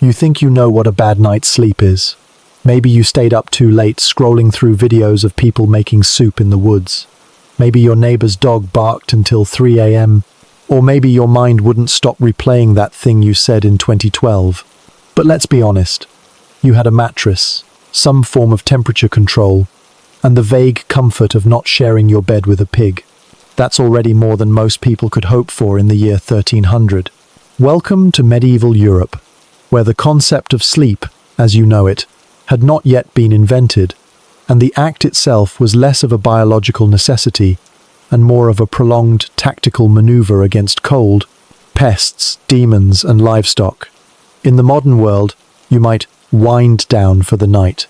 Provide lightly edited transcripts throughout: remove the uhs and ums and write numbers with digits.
You think you know what a bad night's sleep is. Maybe you stayed up too late scrolling through videos of people making soup in the woods. Maybe your neighbor's dog barked until 3 a.m. Or maybe your mind wouldn't stop replaying that thing you said in 2012. But let's be honest. You had a mattress, some form of temperature control, and the vague comfort of not sharing your bed with a pig. That's already more than most people could hope for in the year 1300. Welcome to medieval Europe, where the concept of sleep, as you know it, had not yet been invented, and the act itself was less of a biological necessity and more of a prolonged tactical maneuver against cold, pests, demons, and livestock. In the modern world, you might wind down for the night.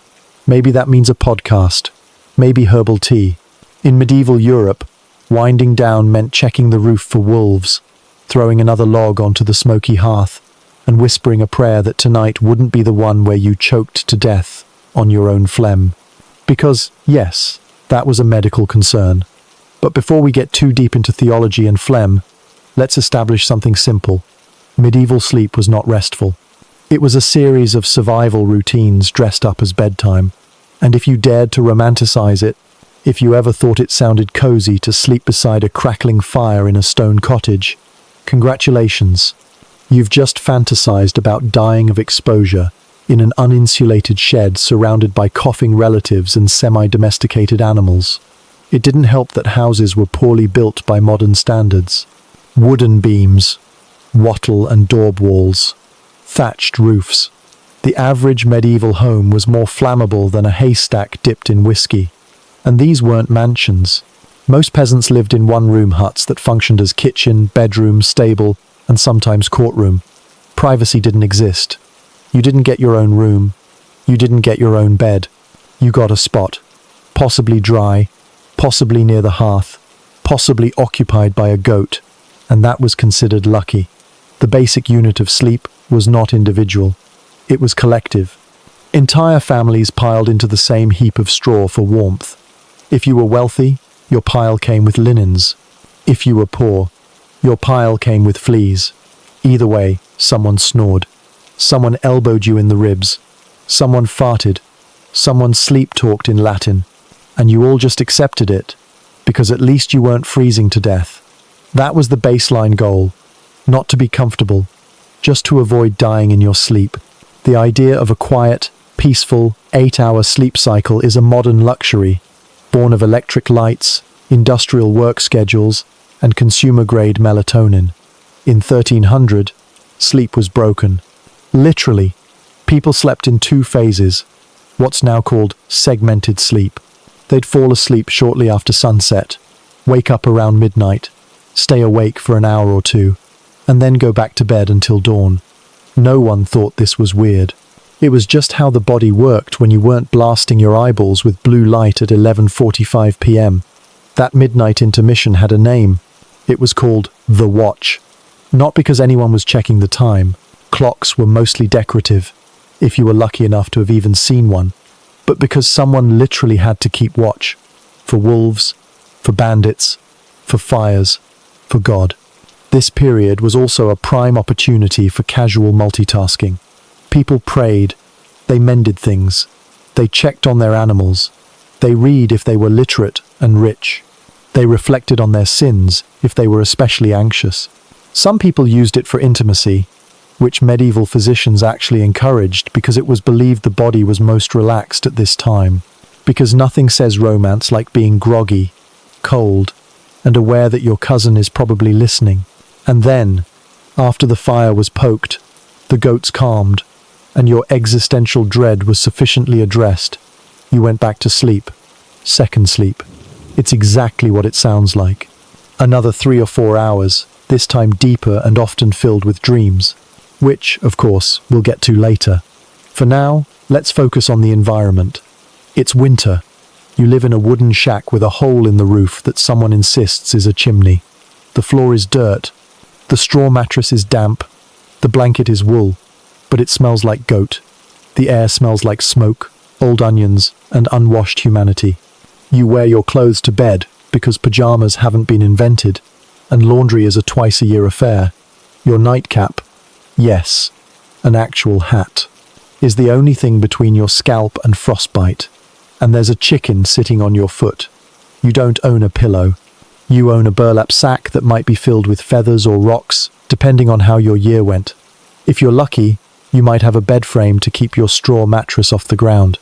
Maybe that means a podcast, maybe herbal tea. In medieval Europe, winding down meant checking the roof for wolves, throwing another log onto the smoky hearth, and whispering a prayer that tonight wouldn't be the one where you choked to death on your own phlegm. Because, yes, that was a medical concern. But before we get too deep into theology and phlegm, let's establish something simple. Medieval sleep was not restful. It was a series of survival routines dressed up as bedtime. And if you dared to romanticize it, if you ever thought it sounded cozy to sleep beside a crackling fire in a stone cottage, congratulations. You've just fantasized about dying of exposure in an uninsulated shed surrounded by coughing relatives and semi-domesticated animals. It didn't help that houses were poorly built by modern standards. Wooden beams, wattle and daub walls, thatched roofs. The average medieval home was more flammable than a haystack dipped in whiskey. And these weren't mansions. Most peasants lived in one-room huts that functioned as kitchen, bedroom, stable, and sometimes courtroom. Privacy didn't exist. You didn't get your own room. You didn't get your own bed. You got a spot, possibly dry, possibly near the hearth, possibly occupied by a goat, and that was considered lucky. The basic unit of sleep was not individual. It was collective. Entire families piled into the same heap of straw for warmth. If you were wealthy, your pile came with linens. If you were poor, your pile came with fleas. Either way, someone snored. Someone elbowed you in the ribs. Someone farted. Someone sleep-talked in Latin. And you all just accepted it, because at least you weren't freezing to death. That was the baseline goal. Not to be comfortable, just to avoid dying in your sleep. The idea of a quiet, peaceful, 8-hour sleep cycle is a modern luxury, born of electric lights, industrial work schedules, and consumer-grade melatonin. In 1300, sleep was broken. Literally, people slept in 2 phases, what's now called segmented sleep. They'd fall asleep shortly after sunset, wake up around midnight, stay awake for an hour or 2, and then go back to bed until dawn. No one thought this was weird. It was just how the body worked when you weren't blasting your eyeballs with blue light at 11:45 p.m. That midnight intermission had a name. It was called the watch. Not because anyone was checking the time. Clocks were mostly decorative, if you were lucky enough to have even seen one, but because someone literally had to keep watch. For wolves, for bandits, for fires, for God. This period was also a prime opportunity for casual multitasking. People prayed, they mended things, they checked on their animals, they read if they were literate and rich, they reflected on their sins if they were especially anxious. Some people used it for intimacy, which medieval physicians actually encouraged because it was believed the body was most relaxed at this time, because nothing says romance like being groggy, cold, and aware that your cousin is probably listening. And then, after the fire was poked, the goats calmed, and your existential dread was sufficiently addressed, you went back to sleep. Second sleep. It's exactly what it sounds like. Another 3 or 4 hours, this time deeper and often filled with dreams, which, of course, we'll get to later. For now, let's focus on the environment. It's winter. You live in a wooden shack with a hole in the roof that someone insists is a chimney. The floor is dirt. The straw mattress is damp. The blanket is wool, but it smells like goat. The air smells like smoke, old onions, and unwashed humanity. You wear your clothes to bed because pajamas haven't been invented, and laundry is a twice-a-year affair. Your nightcap, yes, an actual hat, is the only thing between your scalp and frostbite, and there's a chicken sitting on your foot. You don't own a pillow. You own a burlap sack that might be filled with feathers or rocks, depending on how your year went. If you're lucky, you might have a bed frame to keep your straw mattress off the ground.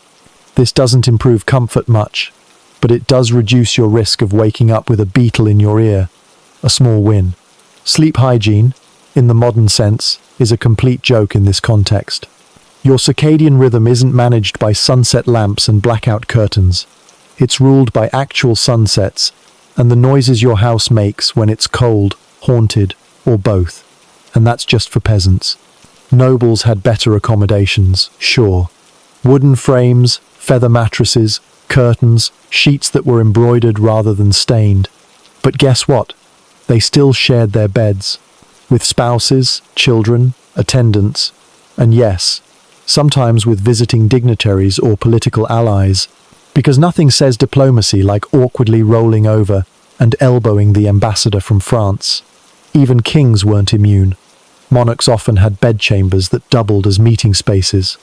This doesn't improve comfort much, but it does reduce your risk of waking up with a beetle in your ear. A small win. Sleep hygiene, in the modern sense, is a complete joke in this context. Your circadian rhythm isn't managed by sunset lamps and blackout curtains. It's ruled by actual sunsets and the noises your house makes when it's cold, haunted, or both. And that's just for peasants. Nobles had better accommodations, sure. Wooden frames, feather mattresses, curtains, sheets that were embroidered rather than stained. But guess what? They still shared their beds, with spouses, children, attendants, and yes, sometimes with visiting dignitaries or political allies, because nothing says diplomacy like awkwardly rolling over and elbowing the ambassador from France. Even kings weren't immune. Monarchs often had bedchambers that doubled as meeting spaces.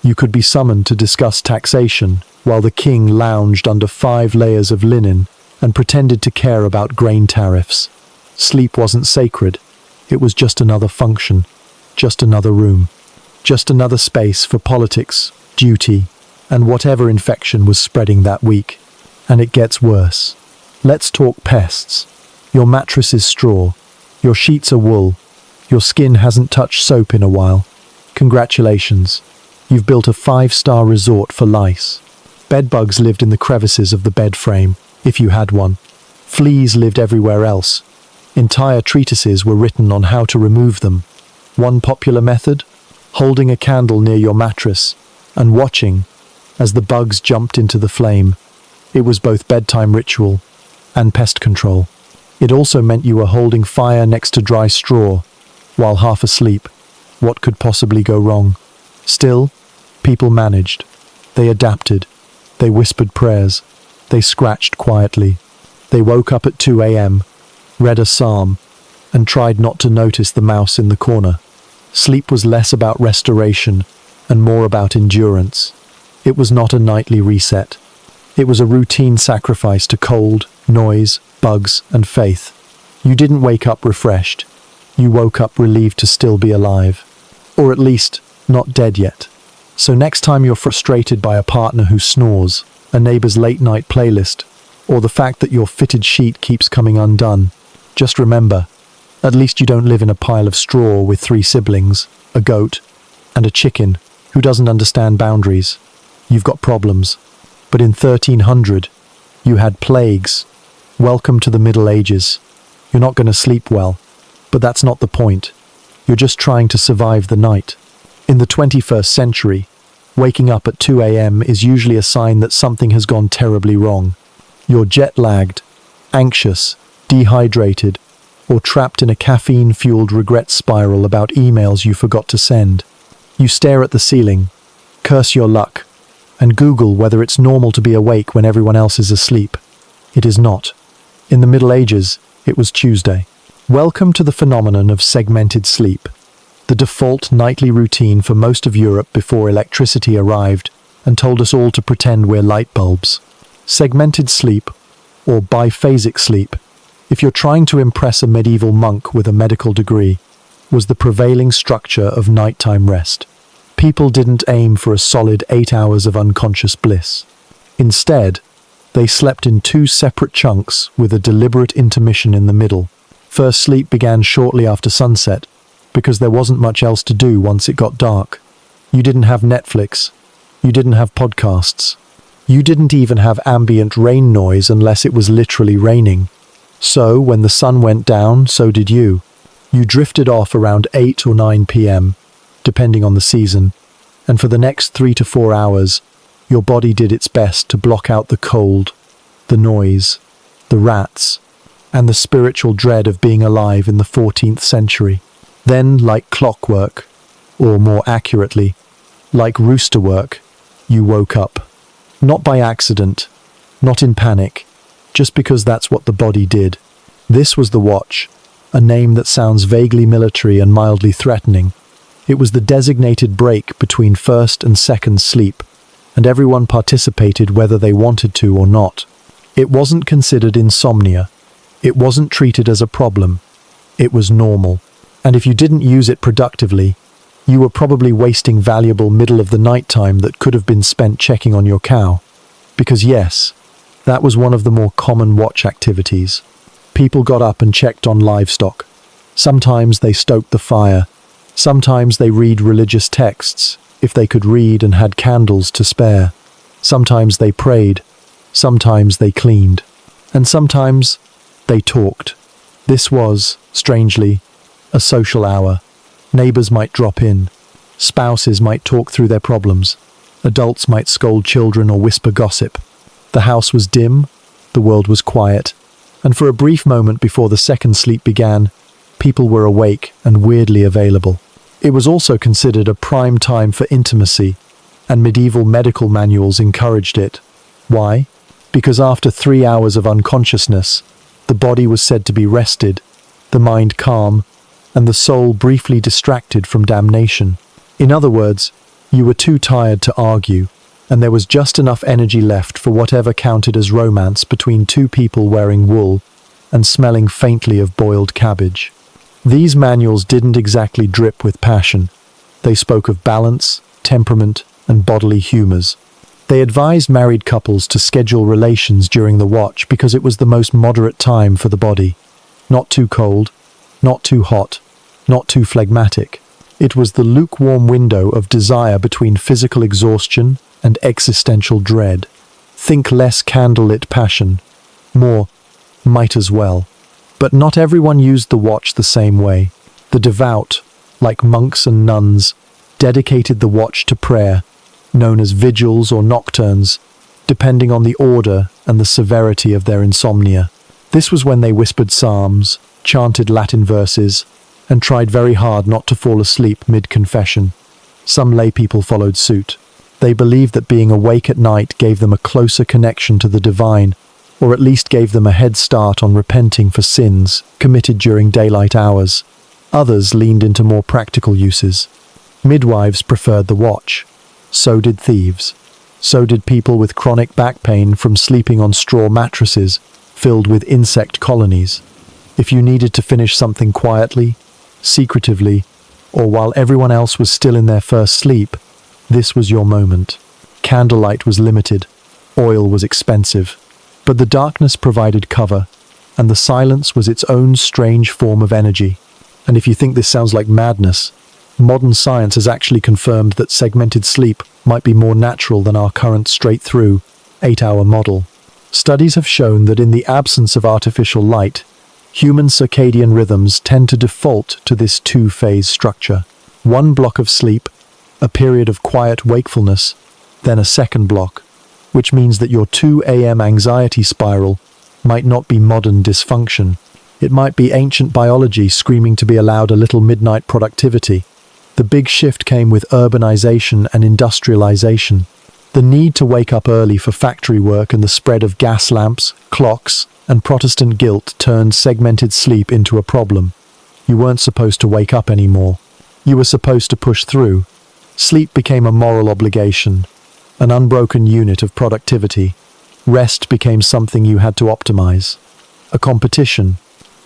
You could be summoned to discuss taxation, while the king lounged under 5 layers of linen and pretended to care about grain tariffs. Sleep wasn't sacred. It was just another function, just another room, just another space for politics, duty, and whatever infection was spreading that week. And it gets worse. Let's talk pests. Your mattress is straw. Your sheets are wool. Your skin hasn't touched soap in a while. Congratulations. You've built a 5-star resort for lice. Bedbugs lived in the crevices of the bed frame, if you had one. Fleas lived everywhere else. Entire treatises were written on how to remove them. One popular method? Holding a candle near your mattress and watching as the bugs jumped into the flame. It was both bedtime ritual and pest control. It also meant you were holding fire next to dry straw while half asleep. What could possibly go wrong? Still, people managed. They adapted. They whispered prayers. They scratched quietly. They woke up at 2 a.m., read a psalm, and tried not to notice the mouse in the corner. Sleep was less about restoration and more about endurance. It was not a nightly reset. It was a routine sacrifice to cold, noise, bugs, and faith. You didn't wake up refreshed. You woke up relieved to still be alive. Or at least, not dead yet. So next time you're frustrated by a partner who snores, a neighbor's late-night playlist, or the fact that your fitted sheet keeps coming undone, just remember, at least you don't live in a pile of straw with 3 siblings, a goat, and a chicken who doesn't understand boundaries. You've got problems. But in 1300, you had plagues. Welcome to the Middle Ages. You're not going to sleep well. But that's not the point. You're just trying to survive the night. In the 21st century, waking up at 2 a.m. is usually a sign that something has gone terribly wrong. You're jet-lagged, anxious, dehydrated, or trapped in a caffeine-fueled regret spiral about emails you forgot to send. You stare at the ceiling, curse your luck, and Google whether it's normal to be awake when everyone else is asleep. It is not. In the Middle Ages, it was Tuesday. Welcome to the phenomenon of segmented sleep, the default nightly routine for most of Europe before electricity arrived and told us all to pretend we're light bulbs. Segmented sleep, or biphasic sleep, if you're trying to impress a medieval monk with a medical degree, was the prevailing structure of nighttime rest. People didn't aim for a solid 8 hours of unconscious bliss. Instead, they slept in 2 separate chunks with a deliberate intermission in the middle. First sleep began shortly after sunset, because there wasn't much else to do once it got dark. You didn't have Netflix. You didn't have podcasts. You didn't even have ambient rain noise unless it was literally raining. So, when the sun went down, so did you. You drifted off around 8 or 9 p.m., depending on the season, and for the next 3 to 4 hours, your body did its best to block out the cold, the noise, the rats, and the spiritual dread of being alive in the 14th century. Then, like clockwork, or more accurately, like rooster work, you woke up. Not by accident, not in panic, just because that's what the body did. This was the Watch, a name that sounds vaguely military and mildly threatening. It was the designated break between first and second sleep, and everyone participated whether they wanted to or not. It wasn't considered insomnia. It wasn't treated as a problem. It was normal. And if you didn't use it productively, you were probably wasting valuable middle-of-the-night time that could have been spent checking on your cow. Because yes, that was one of the more common watch activities. People got up and checked on livestock. Sometimes they stoked the fire. Sometimes they read religious texts, if they could read and had candles to spare. Sometimes they prayed. Sometimes they cleaned. And sometimes they talked. This was, strangely, a social hour. Neighbors might drop in. Spouses might talk through their problems. Adults might scold children or whisper gossip. The house was dim, the world was quiet, and for a brief moment before the second sleep began, people were awake and weirdly available. It was also considered a prime time for intimacy, and medieval medical manuals encouraged it. Why? Because after 3 hours of unconsciousness, the body was said to be rested, the mind calm, and the soul briefly distracted from damnation. In other words, you were too tired to argue, and there was just enough energy left for whatever counted as romance between two people wearing wool and smelling faintly of boiled cabbage. These manuals didn't exactly drip with passion. They spoke of balance, temperament, and bodily humors. They advised married couples to schedule relations during the watch because it was the most moderate time for the body. Not too cold, not too hot, not too phlegmatic. It was the lukewarm window of desire between physical exhaustion and existential dread. Think less candlelit passion, more might as well. But not everyone used the watch the same way. The devout, like monks and nuns, dedicated the watch to prayer, known as vigils or nocturnes, depending on the order and the severity of their insomnia. This was when they whispered psalms, chanted Latin verses, and tried very hard not to fall asleep mid-confession. Some lay people followed suit. They believed that being awake at night gave them a closer connection to the divine, or at least gave them a head start on repenting for sins committed during daylight hours. Others leaned into more practical uses. Midwives preferred the watch. So did thieves. So did people with chronic back pain from sleeping on straw mattresses filled with insect colonies. If you needed to finish something quietly, secretively, or while everyone else was still in their first sleep, this was your moment. Candlelight was limited, oil was expensive, but the darkness provided cover, and the silence was its own strange form of energy. And if you think this sounds like madness, modern science has actually confirmed that segmented sleep might be more natural than our current straight-through, 8-hour model. Studies have shown that in the absence of artificial light, human circadian rhythms tend to default to this two-phase structure. One block of sleep, a period of quiet wakefulness, then a second block, which means that your 2 a.m. anxiety spiral might not be modern dysfunction. It might be ancient biology screaming to be allowed a little midnight productivity. The big shift came with urbanization and industrialization. The need to wake up early for factory work and the spread of gas lamps, clocks, and Protestant guilt turned segmented sleep into a problem. You weren't supposed to wake up anymore. You were supposed to push through. Sleep became a moral obligation, an unbroken unit of productivity. Rest became something you had to optimize. A competition,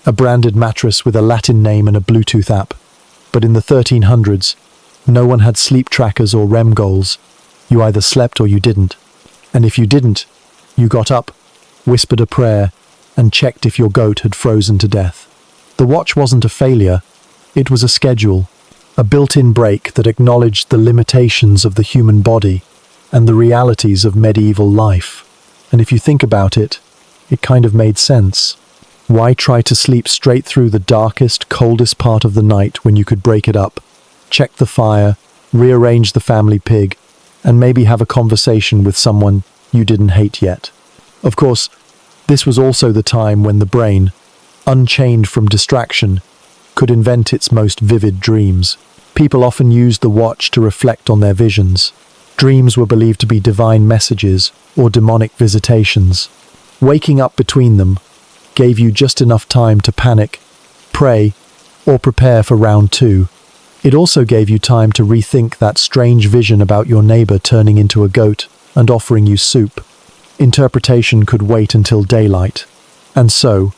a branded mattress with a Latin name and a Bluetooth app. But in the 1300s, no one had sleep trackers or REM goals. You either slept or you didn't. And if you didn't, you got up, whispered a prayer, and checked if your goat had frozen to death. The watch wasn't a failure. It was a schedule, a built-in break that acknowledged the limitations of the human body and the realities of medieval life. And if you think about it, it kind of made sense. Why try to sleep straight through the darkest, coldest part of the night when you could break it up, check the fire, rearrange the family pig, and maybe have a conversation with someone you didn't hate yet? Of course, this was also the time when the brain, unchained from distraction, could invent its most vivid dreams. People often used the watch to reflect on their visions. Dreams were believed to be divine messages or demonic visitations. Waking up between them gave you just enough time to panic, pray, or prepare for round 2. It also gave you time to rethink that strange vision about your neighbor turning into a goat and offering you soup. Interpretation could wait until daylight. And so,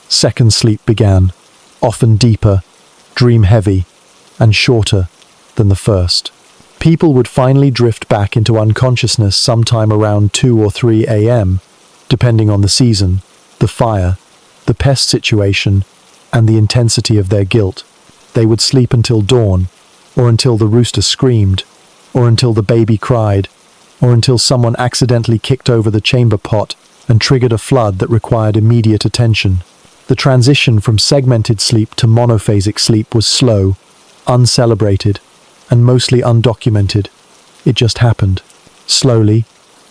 second sleep began, often deeper, dream-heavy, and shorter than the first. People would finally drift back into unconsciousness sometime around 2 or 3 a.m., depending on the season, the fire, the pest situation, and the intensity of their guilt. They would sleep until dawn, or until the rooster screamed, or until the baby cried, or until someone accidentally kicked over the chamber pot and triggered a flood that required immediate attention. The transition from segmented sleep to monophasic sleep was slow, uncelebrated, and mostly undocumented. It just happened. Slowly,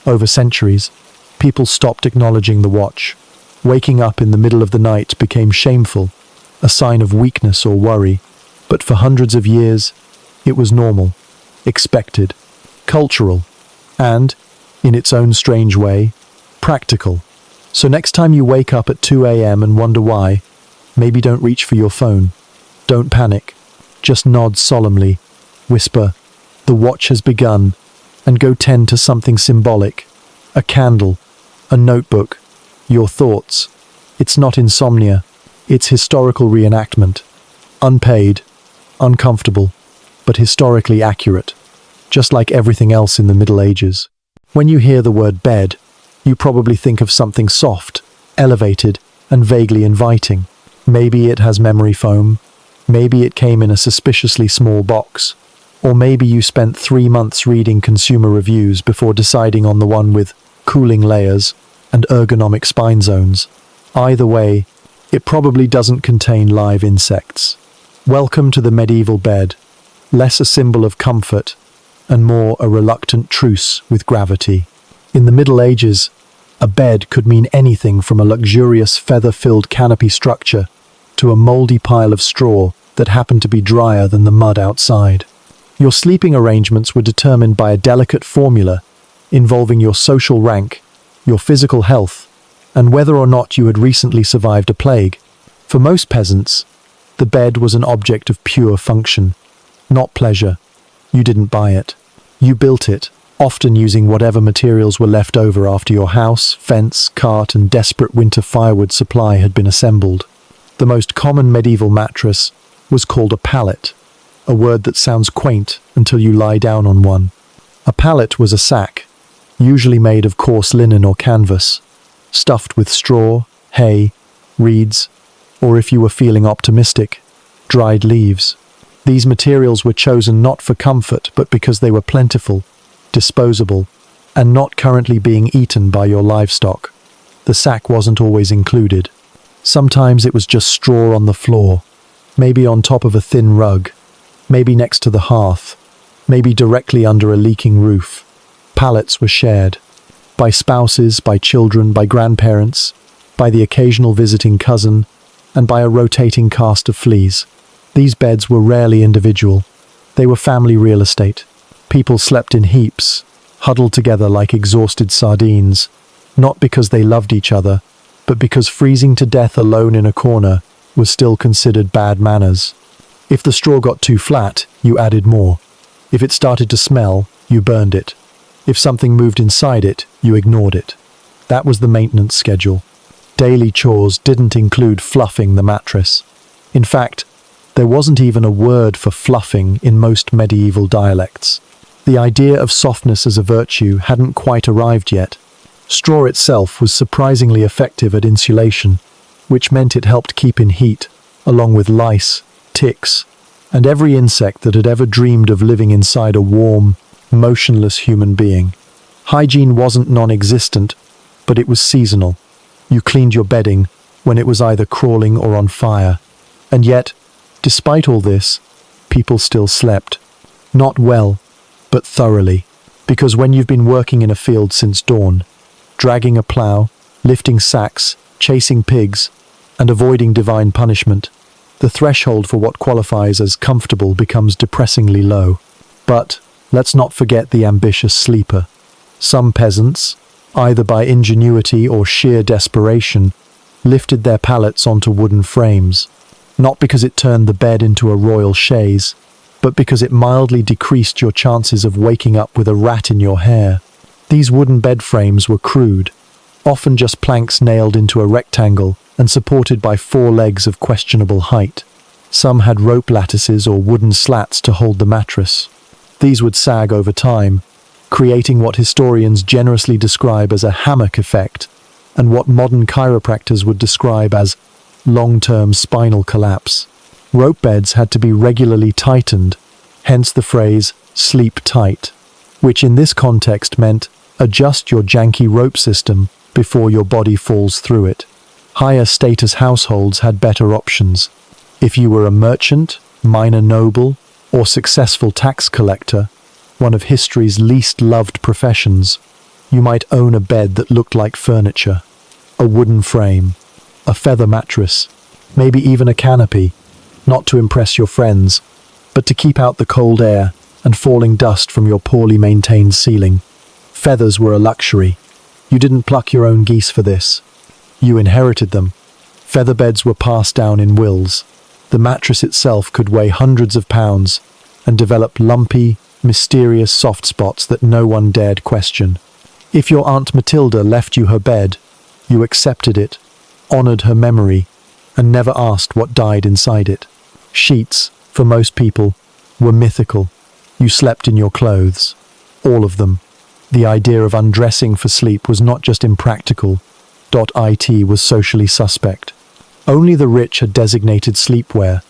over centuries, people stopped acknowledging the watch. Waking up in the middle of the night became shameful, a sign of weakness or worry. But for hundreds of years, it was normal, expected, cultural, and, in its own strange way, practical. So next time you wake up at 2 a.m. and wonder why, maybe don't reach for your phone. Don't panic. Just nod solemnly, whisper, "The watch has begun," and go tend to something symbolic. A candle, a notebook, your thoughts. It's not insomnia. It's historical reenactment. Unpaid, uncomfortable, but historically accurate. Just like everything else in the Middle Ages. When you hear the word bed, you probably think of something soft, elevated, and vaguely inviting. Maybe it has memory foam. Maybe it came in a suspiciously small box. Or maybe you spent 3 months reading consumer reviews before deciding on the one with cooling layers and ergonomic spine zones. Either way, it probably doesn't contain live insects. Welcome to the medieval bed, less a symbol of comfort and more a reluctant truce with gravity. In the Middle Ages, a bed could mean anything from a luxurious feather-filled canopy structure to a moldy pile of straw that happened to be drier than the mud outside. Your sleeping arrangements were determined by a delicate formula involving your social rank, your physical health, and whether or not you had recently survived a plague. For most peasants, the bed was an object of pure function, not pleasure. You didn't buy it. You built it, often using whatever materials were left over after your house, fence, cart, and desperate winter firewood supply had been assembled. The most common medieval mattress was called a pallet, a word that sounds quaint until you lie down on one. A pallet was a sack, usually made of coarse linen or canvas, stuffed with straw, hay, reeds, or if you were feeling optimistic, dried leaves. These materials were chosen not for comfort, but because they were plentiful, disposable, and not currently being eaten by your livestock. The sack wasn't always included. Sometimes it was just straw on the floor, maybe on top of a thin rug, maybe next to the hearth, maybe directly under a leaking roof. Pallets were shared, by spouses, by children, by grandparents, by the occasional visiting cousin, and by a rotating cast of fleas. These beds were rarely individual. They were family real estate. People slept in heaps, huddled together like exhausted sardines, not because they loved each other, but because freezing to death alone in a corner was still considered bad manners. If the straw got too flat, you added more. If it started to smell, you burned it. If something moved inside it, you ignored it. That was the maintenance schedule. Daily chores didn't include fluffing the mattress. In fact, there wasn't even a word for fluffing in most medieval dialects. The idea of softness as a virtue hadn't quite arrived yet. Straw itself was surprisingly effective at insulation, which meant it helped keep in heat, along with lice, ticks, and every insect that had ever dreamed of living inside a warm, motionless human being. Hygiene wasn't non-existent, but it was seasonal. You cleaned your bedding when it was either crawling or on fire. And yet, despite all this, people still slept. Not well, but thoroughly. Because when you've been working in a field since dawn, dragging a plough, lifting sacks, chasing pigs, and avoiding divine punishment, the threshold for what qualifies as comfortable becomes depressingly low. But let's not forget the ambitious sleeper. Some peasants, either by ingenuity or sheer desperation, lifted their pallets onto wooden frames, not because it turned the bed into a royal chaise, but because it mildly decreased your chances of waking up with a rat in your hair. These wooden bed frames were crude, often just planks nailed into a rectangle and supported by 4 legs of questionable height. Some had rope lattices or wooden slats to hold the mattress. These would sag over time, creating what historians generously describe as a hammock effect, and what modern chiropractors would describe as long-term spinal collapse. Rope beds had to be regularly tightened, hence the phrase "sleep tight," which in this context meant adjust your janky rope system before your body falls through it. Higher status households had better options. If you were a merchant, minor noble, or successful tax collector, one of history's least loved professions, you might own a bed that looked like furniture. A wooden frame, a feather mattress, maybe even a canopy, not to impress your friends, but to keep out the cold air and falling dust from your poorly maintained ceiling. Feathers were a luxury. You didn't pluck your own geese for this. You inherited them. Feather beds were passed down in wills. The mattress itself could weigh hundreds of pounds and develop lumpy, mysterious soft spots that no one dared question. If your Aunt Matilda left you her bed, you accepted it, honored her memory, and never asked what died inside it. Sheets, for most people, were mythical. You slept in your clothes. All of them. The idea of undressing for sleep was not just impractical. It was socially suspect. Only the rich had designated sleepwear,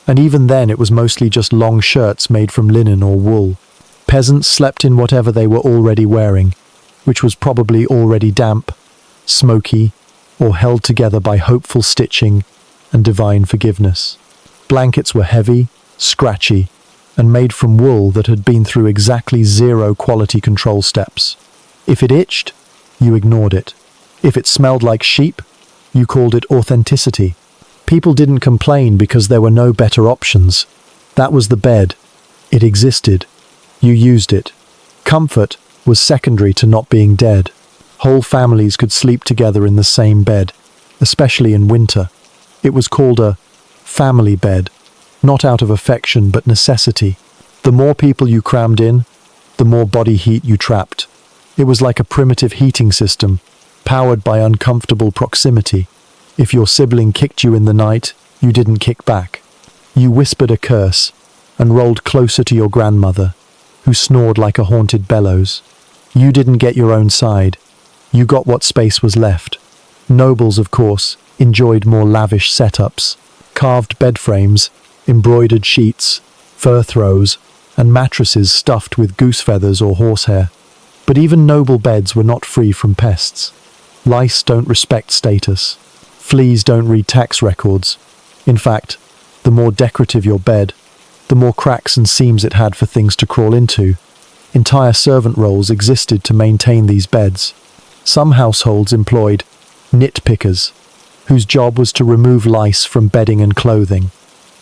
and even then it was mostly just long shirts made from linen or wool. Peasants slept in whatever they were already wearing, which was probably already damp, smoky, or held together by hopeful stitching and divine forgiveness. Blankets were heavy, scratchy, and made from wool that had been through exactly 0 quality control steps. If it itched, you ignored it. If it smelled like sheep, you called it authenticity. People didn't complain because there were no better options. That was the bed. It existed. You used it. Comfort was secondary to not being dead. Whole families could sleep together in the same bed, especially in winter. It was called a family bed, not out of affection but necessity. The more people you crammed in, the more body heat you trapped. It was like a primitive heating system, powered by uncomfortable proximity. If your sibling kicked you in the night, you didn't kick back. You whispered a curse and rolled closer to your grandmother, who snored like a haunted bellows. You didn't get your own side. You got what space was left. Nobles, of course, enjoyed more lavish setups. Carved bed frames, embroidered sheets, fur throws, and mattresses stuffed with goose feathers or horsehair. But even noble beds were not free from pests. Lice don't respect status. Fleas don't read tax records. In fact, the more decorative your bed, the more cracks and seams it had for things to crawl into. Entire servant roles existed to maintain these beds. Some households employed nitpickers, whose job was to remove lice from bedding and clothing.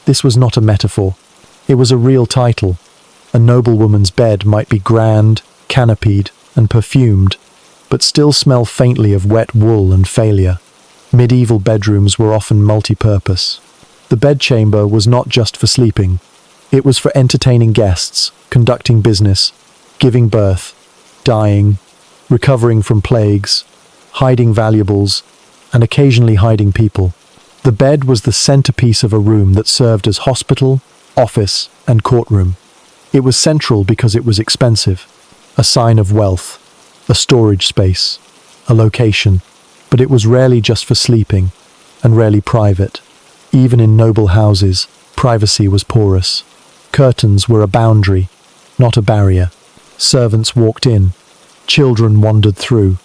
This was not a metaphor. It was a real title. A noblewoman's bed might be grand, canopied, and perfumed, but still smell faintly of wet wool and failure. Medieval bedrooms were often multi-purpose. The bedchamber was not just for sleeping. It was for entertaining guests, conducting business, giving birth, dying, recovering from plagues, hiding valuables, and occasionally hiding people. The bed was the centerpiece of a room that served as hospital, office, and courtroom. It was central because it was expensive, a sign of wealth, a storage space, a location, but it was rarely just for sleeping, and rarely private. Even in noble houses, privacy was porous. Curtains were a boundary, not a barrier. Servants walked in. Children wandered through.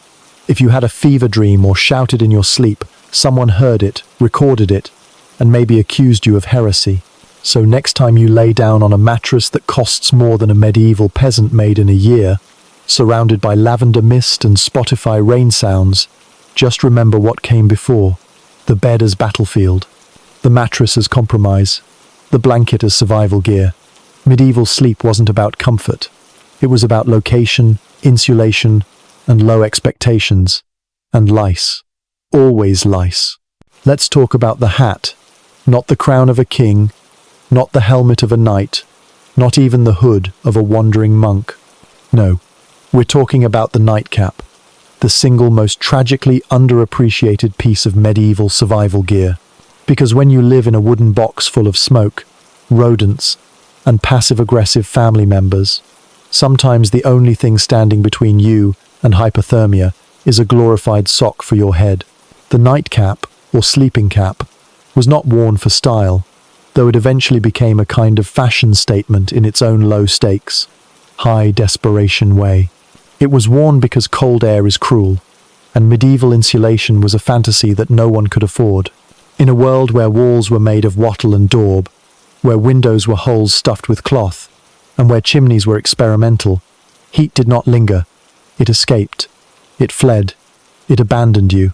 If you had a fever dream or shouted in your sleep, someone heard it, recorded it, and maybe accused you of heresy. So next time you lay down on a mattress that costs more than a medieval peasant made in a year, surrounded by lavender mist and Spotify rain sounds, just remember what came before. The bed as battlefield, the mattress as compromise, the blanket as survival gear. Medieval sleep wasn't about comfort. It was about location, insulation, and low expectations. And lice. Always lice. Let's talk about the hat. Not the crown of a king, not the helmet of a knight, not even the hood of a wandering monk. No, we're talking about the nightcap, the single most tragically underappreciated piece of medieval survival gear. Because when you live in a wooden box full of smoke, rodents, and passive-aggressive family members, sometimes the only thing standing between you and hypothermia is a glorified sock for your head. The nightcap, or sleeping cap, was not worn for style, though it eventually became a kind of fashion statement in its own low-stakes, high-desperation way. It was worn because cold air is cruel, and medieval insulation was a fantasy that no one could afford. In a world where walls were made of wattle and daub, where windows were holes stuffed with cloth, and where chimneys were experimental, heat did not linger. It escaped. It fled. It abandoned you.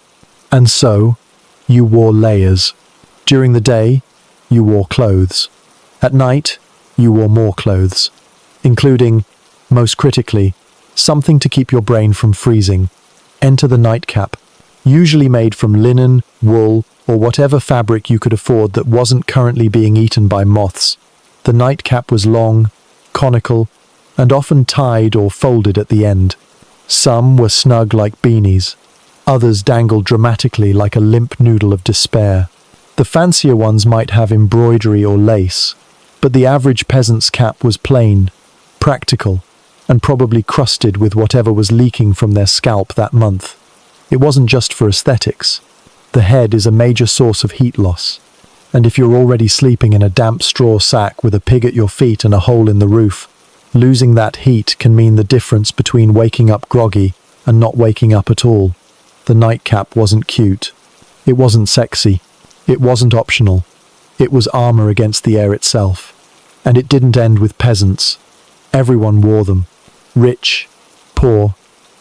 And so, you wore layers. During the day, you wore clothes. At night, you wore more clothes, including, most critically, something to keep your brain from freezing. Enter the nightcap, usually made from linen, wool, or whatever fabric you could afford that wasn't currently being eaten by moths. The nightcap was long, conical, and often tied or folded at the end. Some were snug like beanies. Others dangled dramatically like a limp noodle of despair. The fancier ones might have embroidery or lace, but the average peasant's cap was plain, practical, and probably crusted with whatever was leaking from their scalp that month. It wasn't just for aesthetics. The head is a major source of heat loss, and if you're already sleeping in a damp straw sack with a pig at your feet and a hole in the roof, losing that heat can mean the difference between waking up groggy and not waking up at all. The nightcap wasn't cute. It wasn't sexy. It wasn't optional. It was armor against the air itself. And it didn't end with peasants. Everyone wore them. Rich, poor,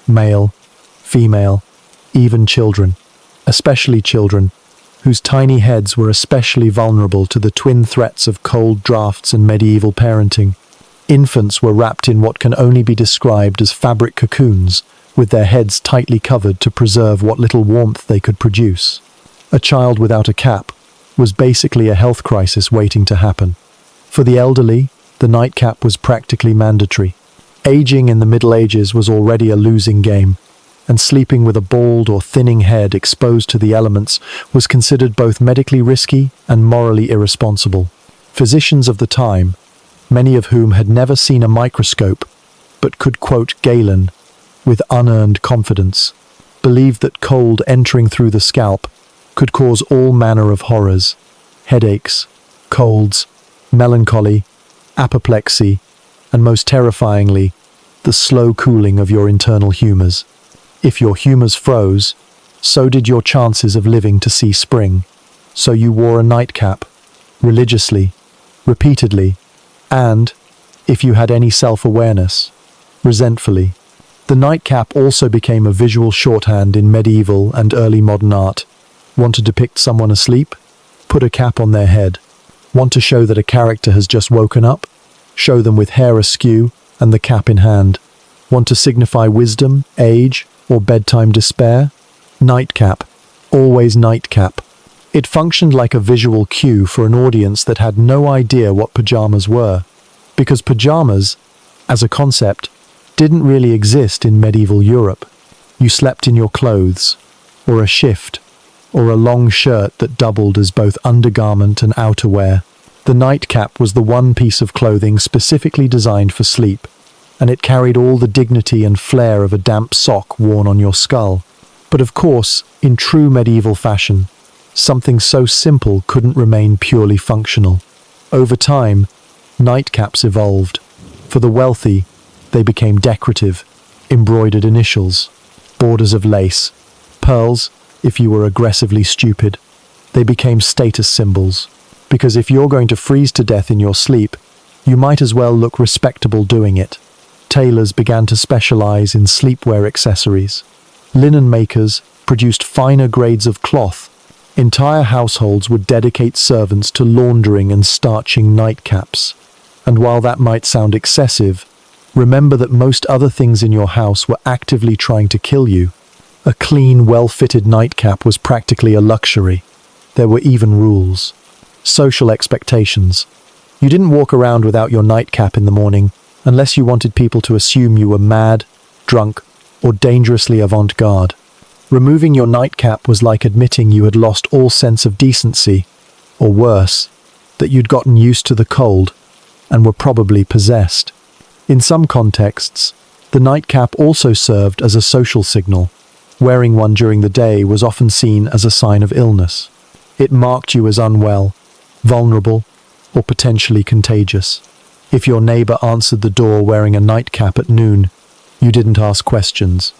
male, female, even children. Especially children, whose tiny heads were especially vulnerable to the twin threats of cold drafts and medieval parenting. Infants were wrapped in what can only be described as fabric cocoons, with their heads tightly covered to preserve what little warmth they could produce. A child without a cap was basically a health crisis waiting to happen. For the elderly, the nightcap was practically mandatory. Aging in the Middle Ages was already a losing game, and sleeping with a bald or thinning head exposed to the elements was considered both medically risky and morally irresponsible. Physicians of the time, many of whom had never seen a microscope, but could quote Galen with unearned confidence, believed that cold entering through the scalp could cause all manner of horrors: headaches, colds, melancholy, apoplexy, and most terrifyingly, the slow cooling of your internal humours. If your humours froze, so did your chances of living to see spring. So you wore a nightcap, religiously, repeatedly, and, if you had any self-awareness, resentfully. The nightcap also became a visual shorthand in medieval and early modern art. Want to depict someone asleep? Put a cap on their head. Want to show that a character has just woken up? Show them with hair askew and the cap in hand. Want to signify wisdom, age, or bedtime despair? Nightcap. Always nightcap. It functioned like a visual cue for an audience that had no idea what pajamas were, because pajamas, as a concept, didn't really exist in medieval Europe. You slept in your clothes, or a shift, or a long shirt that doubled as both undergarment and outerwear. The nightcap was the one piece of clothing specifically designed for sleep, and it carried all the dignity and flair of a damp sock worn on your skull. But of course, in true medieval fashion, something so simple couldn't remain purely functional. Over time, nightcaps evolved. For the wealthy, they became decorative, embroidered initials, borders of lace, pearls, if you were aggressively stupid. They became status symbols, because if you're going to freeze to death in your sleep, you might as well look respectable doing it. Tailors began to specialize in sleepwear accessories. Linen makers produced finer grades of cloth. Entire households would dedicate servants to laundering and starching nightcaps. And while that might sound excessive, remember that most other things in your house were actively trying to kill you. A clean, well-fitted nightcap was practically a luxury. There were even rules. Social expectations. You didn't walk around without your nightcap in the morning, unless you wanted people to assume you were mad, drunk, or dangerously avant-garde. Removing your nightcap was like admitting you had lost all sense of decency, or worse, that you'd gotten used to the cold and were probably possessed. In some contexts, the nightcap also served as a social signal. Wearing one during the day was often seen as a sign of illness. It marked you as unwell, vulnerable, or potentially contagious. If your neighbor answered the door wearing a nightcap at noon, you didn't ask questions.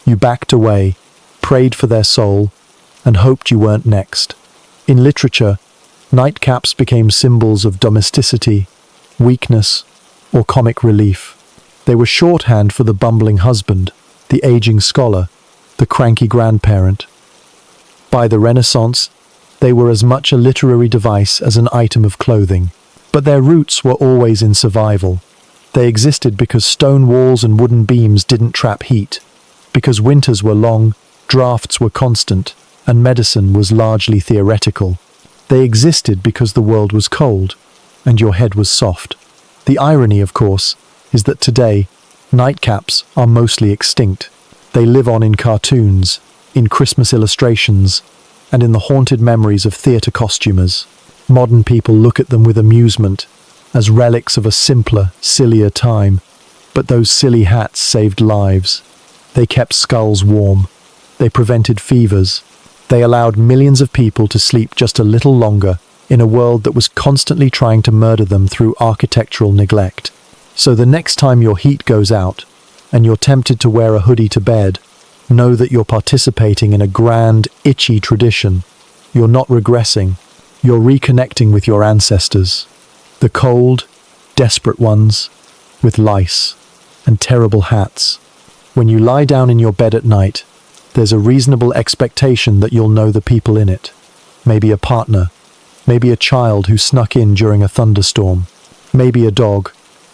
You backed away, prayed for their soul, and hoped you weren't next. In literature, nightcaps became symbols of domesticity, weakness, or comic relief. They were shorthand for the bumbling husband, the aging scholar, the cranky grandparent. By the Renaissance, they were as much a literary device as an item of clothing. But their roots were always in survival. They existed because stone walls and wooden beams didn't trap heat, because winters were long, drafts were constant, and medicine was largely theoretical. They existed because the world was cold, and your head was soft. The irony, of course, is that today, nightcaps are mostly extinct. They live on in cartoons, in Christmas illustrations, and in the haunted memories of theatre costumers. Modern people look at them with amusement, as relics of a simpler, sillier time. But those silly hats saved lives. They kept skulls warm. They prevented fevers. They allowed millions of people to sleep just a little longer in a world that was constantly trying to murder them through architectural neglect. So the next time your heat goes out, and you're tempted to wear a hoodie to bed, know that you're participating in a grand, itchy tradition. You're not regressing. You're reconnecting with your ancestors. The cold, desperate ones, with lice and terrible hats. When you lie down in your bed at night, there's a reasonable expectation that you'll know the people in it. Maybe a partner, maybe a child who snuck in during a thunderstorm, maybe a dog,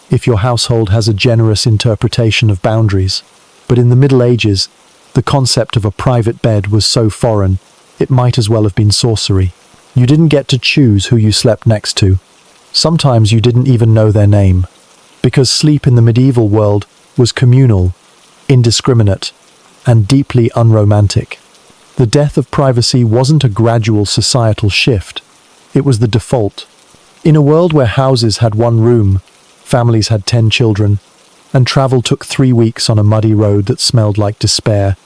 if your household has a generous interpretation of boundaries. But in the Middle Ages, the concept of a private bed was so foreign, it might as well have been sorcery. You didn't get to choose who you slept next to. Sometimes you didn't even know their name, because sleep in the medieval world was communal, indiscriminate, and deeply unromantic. The death of privacy wasn't a gradual societal shift. It was the default. In a world where houses had one room, families had 10 children, and travel took 3 weeks on a muddy road that smelled like despair,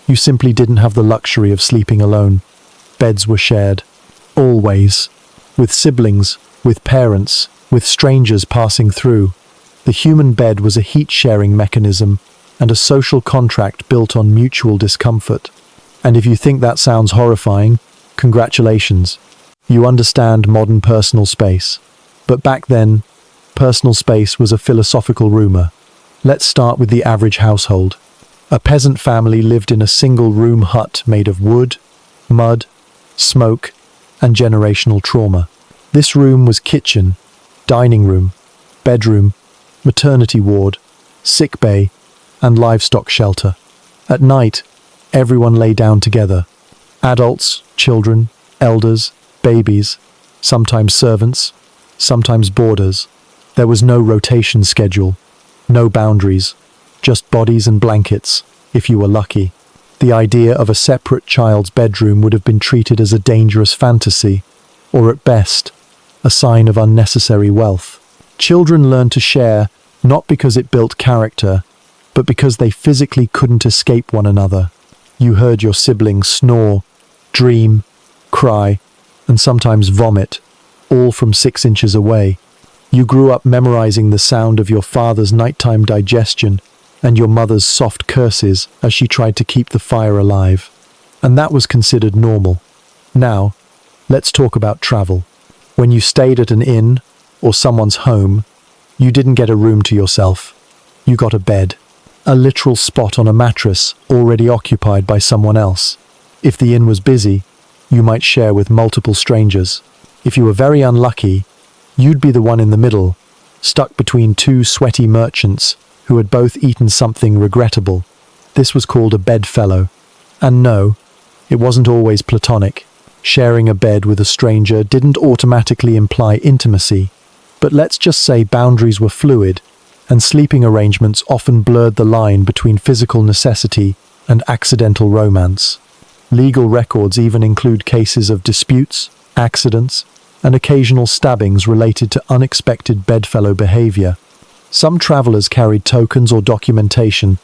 you simply didn't have the luxury of sleeping alone. Beds were shared. Always. With siblings, with parents, with strangers passing through. The human bed was a heat-sharing mechanism and a social contract built on mutual discomfort. And if you think that sounds horrifying, congratulations. You understand modern personal space. But back then, personal space was a philosophical rumor. Let's start with the average household. A peasant family lived in a single-room hut made of wood, mud, smoke, and generational trauma. This room was kitchen, dining room, bedroom, maternity ward, sick bay, and livestock shelter. At night, everyone lay down together. Adults, children, elders, babies, sometimes servants, sometimes boarders. There was no rotation schedule, no boundaries, just bodies and blankets, if you were lucky. The idea of a separate child's bedroom would have been treated as a dangerous fantasy, or at best, a sign of unnecessary wealth. Children learned to share not because it built character, but because they physically couldn't escape one another. You heard your siblings snore, dream, cry, and sometimes vomit, all from 6 inches away. You grew up memorizing the sound of your father's nighttime digestion and your mother's soft curses as she tried to keep the fire alive. And that was considered normal. Now, let's talk about travel. When you stayed at an inn or someone's home, you didn't get a room to yourself. You got a bed, a literal spot on a mattress already occupied by someone else. If the inn was busy, you might share with multiple strangers. If you were very unlucky, you'd be the one in the middle, stuck between 2 sweaty merchants who had both eaten something regrettable. This was called a bedfellow. And no, it wasn't always platonic. Sharing a bed with a stranger didn't automatically imply intimacy. But let's just say boundaries were fluid, and sleeping arrangements often blurred the line between physical necessity and accidental romance. Legal records even include cases of disputes, accidents, and occasional stabbings related to unexpected bedfellow behavior. Some travelers carried tokens or documentation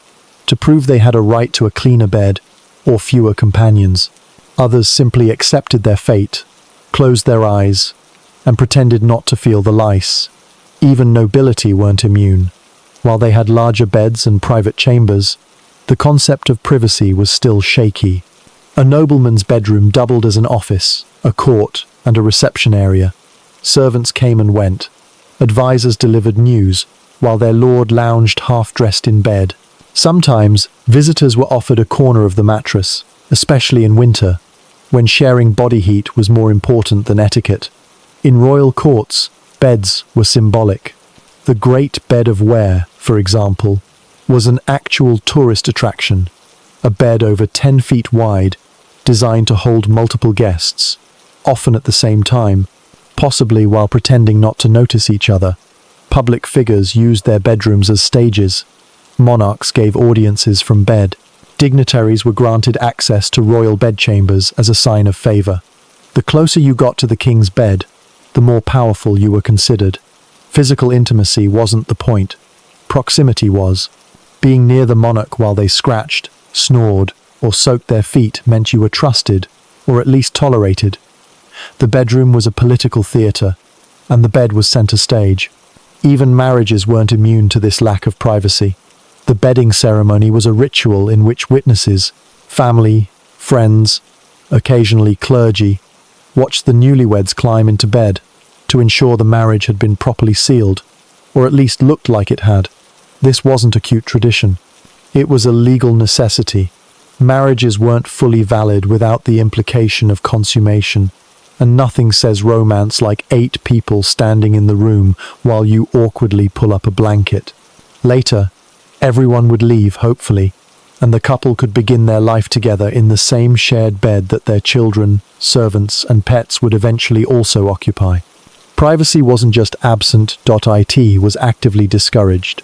to prove they had a right to a cleaner bed or fewer companions. Others simply accepted their fate, closed their eyes, and pretended not to feel the lice. Even nobility weren't immune. While they had larger beds and private chambers, the concept of privacy was still shaky. A nobleman's bedroom doubled as an office, a court, and a reception area. Servants came and went. Advisors delivered news, while their lord lounged half-dressed in bed. Sometimes, visitors were offered a corner of the mattress, especially in winter, when sharing body heat was more important than etiquette. In royal courts, beds were symbolic. The Great Bed of Ware, for example, was an actual tourist attraction. A bed over 10 feet wide, designed to hold multiple guests, often at the same time, possibly while pretending not to notice each other. Public figures used their bedrooms as stages. Monarchs gave audiences from bed. Dignitaries were granted access to royal bedchambers as a sign of favor. The closer you got to the king's bed, the more powerful you were considered. Physical intimacy wasn't the point. Proximity was. Being near the monarch while they scratched, snored, or soaked their feet meant you were trusted, or at least tolerated. The bedroom was a political theatre, and the bed was center stage. Even marriages weren't immune to this lack of privacy. The bedding ceremony was a ritual in which witnesses, family, friends, occasionally clergy, watched the newlyweds climb into bed to ensure the marriage had been properly sealed, or at least looked like it had. This wasn't a cute tradition. It was a legal necessity. Marriages weren't fully valid without the implication of consummation, and nothing says romance like 8 people standing in the room while you awkwardly pull up a blanket. Later, everyone would leave, hopefully, and the couple could begin their life together in the same shared bed that their children, servants, and pets would eventually also occupy. Privacy wasn't just absent. It was actively discouraged.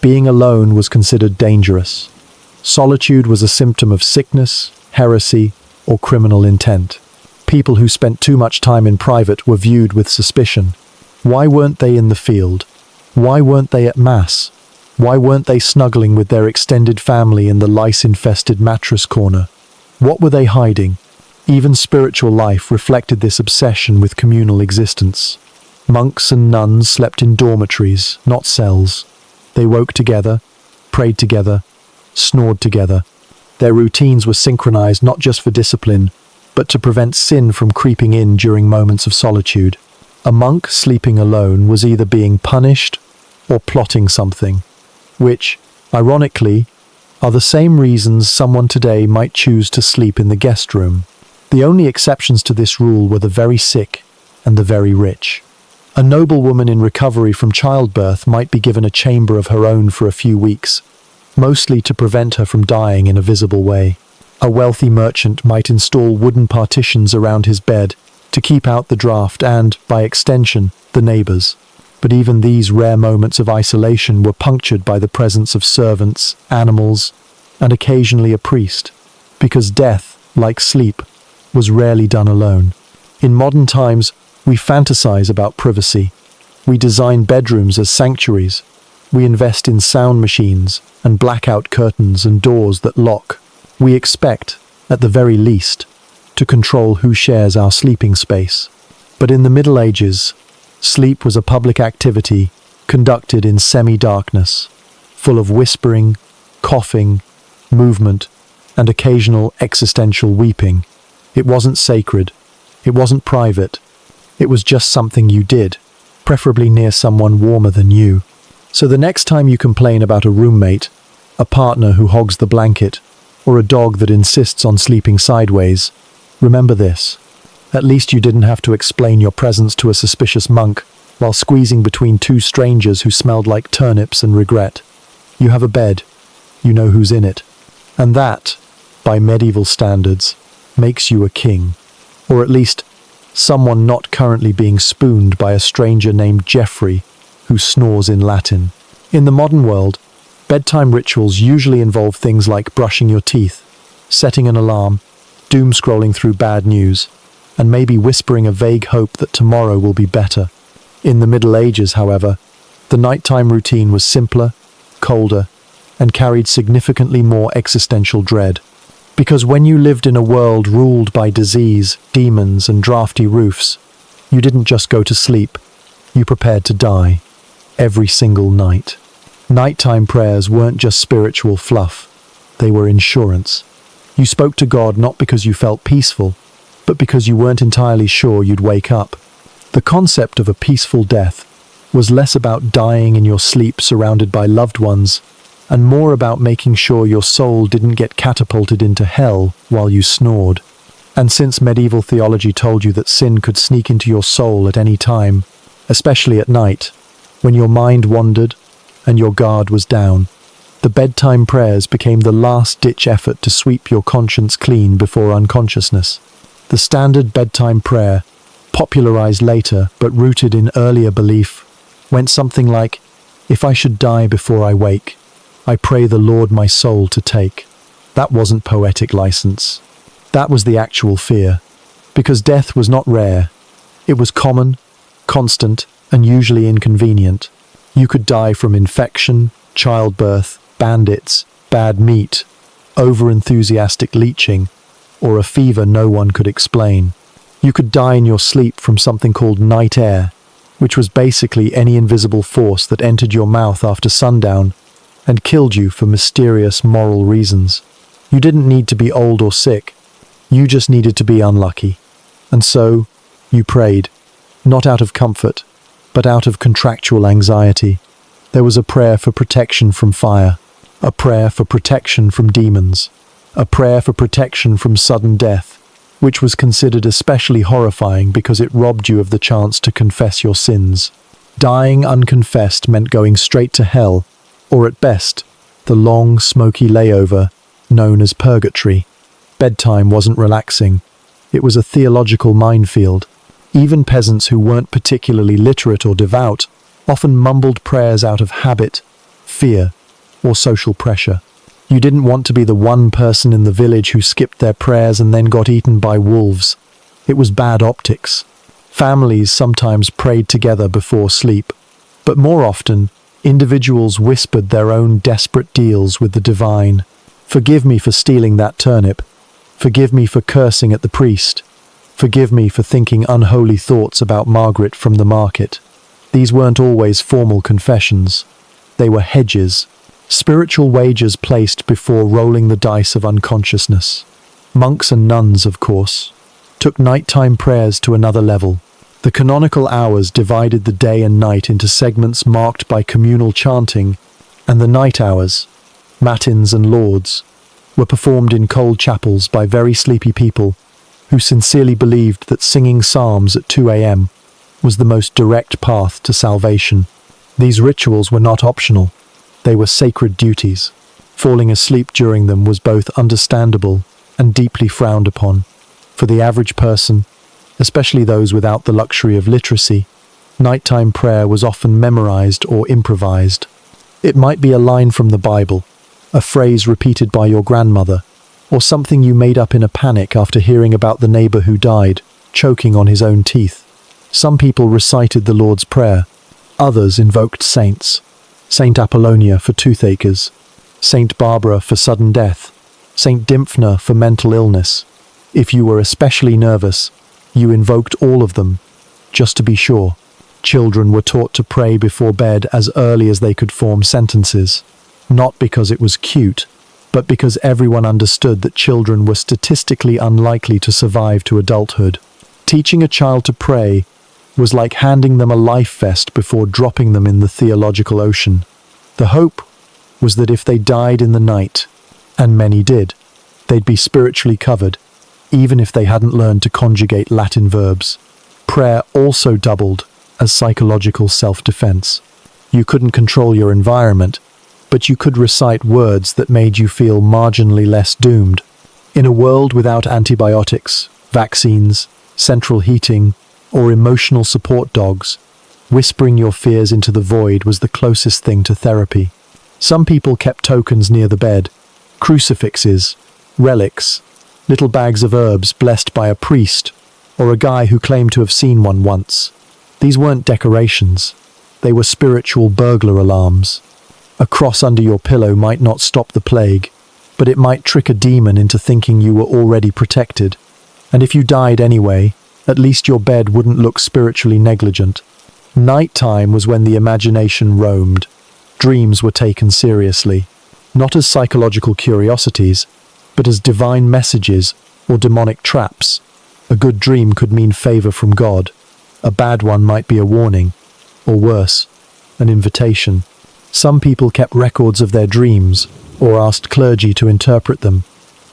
Being alone was considered dangerous. Solitude was a symptom of sickness, heresy, or criminal intent. People who spent too much time in private were viewed with suspicion. Why weren't they in the field? Why weren't they at mass? Why weren't they snuggling with their extended family in the lice-infested mattress corner? What were they hiding? Even spiritual life reflected this obsession with communal existence. Monks and nuns slept in dormitories, not cells. They woke together, prayed together, snored together. Their routines were synchronized not just for discipline, but to prevent sin from creeping in during moments of solitude. A monk sleeping alone was either being punished or plotting something, which, ironically, are the same reasons someone today might choose to sleep in the guest room. The only exceptions to this rule were the very sick and the very rich. A noblewoman in recovery from childbirth might be given a chamber of her own for a few weeks, mostly to prevent her from dying in a visible way. A wealthy merchant might install wooden partitions around his bed to keep out the draft and, by extension, the neighbors. But even these rare moments of isolation were punctured by the presence of servants, animals, and occasionally a priest, because death, like sleep, was rarely done alone. In modern times, we fantasize about privacy. We design bedrooms as sanctuaries. We invest in sound machines and blackout curtains and doors that lock. We expect, at the very least, to control who shares our sleeping space. But in the Middle Ages, sleep was a public activity conducted in semi-darkness, full of whispering, coughing, movement, and occasional existential weeping. It wasn't sacred. It wasn't private. It was just something you did, preferably near someone warmer than you. So the next time you complain about a roommate, a partner who hogs the blanket, or a dog that insists on sleeping sideways, remember this. At least you didn't have to explain your presence to a suspicious monk while squeezing between 2 strangers who smelled like turnips and regret. You have a bed. You know who's in it. And that, by medieval standards, makes you a king. Or at least someone not currently being spooned by a stranger named Jeffrey, who snores in Latin. In the modern world, bedtime rituals usually involve things like brushing your teeth, setting an alarm, doom scrolling through bad news, and maybe whispering a vague hope that tomorrow will be better. In the Middle Ages, however, the nighttime routine was simpler, colder, and carried significantly more existential dread. Because when you lived in a world ruled by disease, demons, and drafty roofs, you didn't just go to sleep, you prepared to die, every single night. Nighttime prayers weren't just spiritual fluff, they were insurance. You spoke to God not because you felt peaceful, but because you weren't entirely sure you'd wake up. The concept of a peaceful death was less about dying in your sleep surrounded by loved ones, and more about making sure your soul didn't get catapulted into hell while you snored. And since medieval theology told you that sin could sneak into your soul at any time, especially at night, when your mind wandered and your guard was down, the bedtime prayers became the last-ditch effort to sweep your conscience clean before unconsciousness. The standard bedtime prayer, popularized later but rooted in earlier belief, went something like, "If I should die before I wake, I pray the Lord my soul to take." That wasn't poetic license. That was the actual fear. Because death was not rare. It was common, constant, and usually inconvenient. You could die from infection, childbirth, bandits, bad meat, over-enthusiastic leeching, or a fever no one could explain. You could die in your sleep from something called night air, which was basically any invisible force that entered your mouth after sundown and killed you for mysterious moral reasons. You didn't need to be old or sick. You just needed to be unlucky. And so, you prayed, not out of comfort, but out of contractual anxiety. There was a prayer for protection from fire, a prayer for protection from demons, a prayer for protection from sudden death, which was considered especially horrifying because it robbed you of the chance to confess your sins. Dying unconfessed meant going straight to hell, or at best, the long, smoky layover known as purgatory. Bedtime wasn't relaxing. It was a theological minefield. Even peasants who weren't particularly literate or devout often mumbled prayers out of habit, fear, or social pressure. You didn't want to be the one person in the village who skipped their prayers and then got eaten by wolves. It was bad optics. Families sometimes prayed together before sleep, but more often, individuals whispered their own desperate deals with the divine. "Forgive me for stealing that turnip. Forgive me for cursing at the priest. Forgive me for thinking unholy thoughts about Margaret from the market." These weren't always formal confessions. They were hedges, spiritual wagers placed before rolling the dice of unconsciousness. Monks and nuns, of course, took nighttime prayers to another level. The canonical hours divided the day and night into segments marked by communal chanting, and the night hours, matins and lauds, were performed in cold chapels by very sleepy people who sincerely believed that singing psalms at 2 a.m. was the most direct path to salvation. These rituals were not optional. They were sacred duties. Falling asleep during them was both understandable and deeply frowned upon. For the average person, especially those without the luxury of literacy, nighttime prayer was often memorized or improvised. It might be a line from the Bible, a phrase repeated by your grandmother, or something you made up in a panic after hearing about the neighbor who died, choking on his own teeth. Some people recited the Lord's Prayer. Others invoked saints. Saint Apollonia for toothaches, Saint Barbara for sudden death, Saint Dymphna for mental illness. If you were especially nervous, you invoked all of them, just to be sure. Children were taught to pray before bed as early as they could form sentences, not because it was cute, but because everyone understood that children were statistically unlikely to survive to adulthood. Teaching a child to pray was like handing them a life vest before dropping them in the theological ocean. The hope was that if they died in the night, and many did, they'd be spiritually covered, even if they hadn't learned to conjugate Latin verbs. Prayer also doubled as psychological self-defense. You couldn't control your environment, but you could recite words that made you feel marginally less doomed. In a world without antibiotics, vaccines, central heating, or emotional support dogs, whispering your fears into the void was the closest thing to therapy. Some people kept tokens near the bed, crucifixes, relics, little bags of herbs blessed by a priest, or a guy who claimed to have seen one once. These weren't decorations. They were spiritual burglar alarms. A cross under your pillow might not stop the plague, but it might trick a demon into thinking you were already protected. And if you died anyway, at least your bed wouldn't look spiritually negligent. Nighttime was when the imagination roamed. Dreams were taken seriously, not as psychological curiosities, but as divine messages or demonic traps. A good dream could mean favor from God. A bad one might be a warning, or worse, an invitation. Some people kept records of their dreams, or asked clergy to interpret them.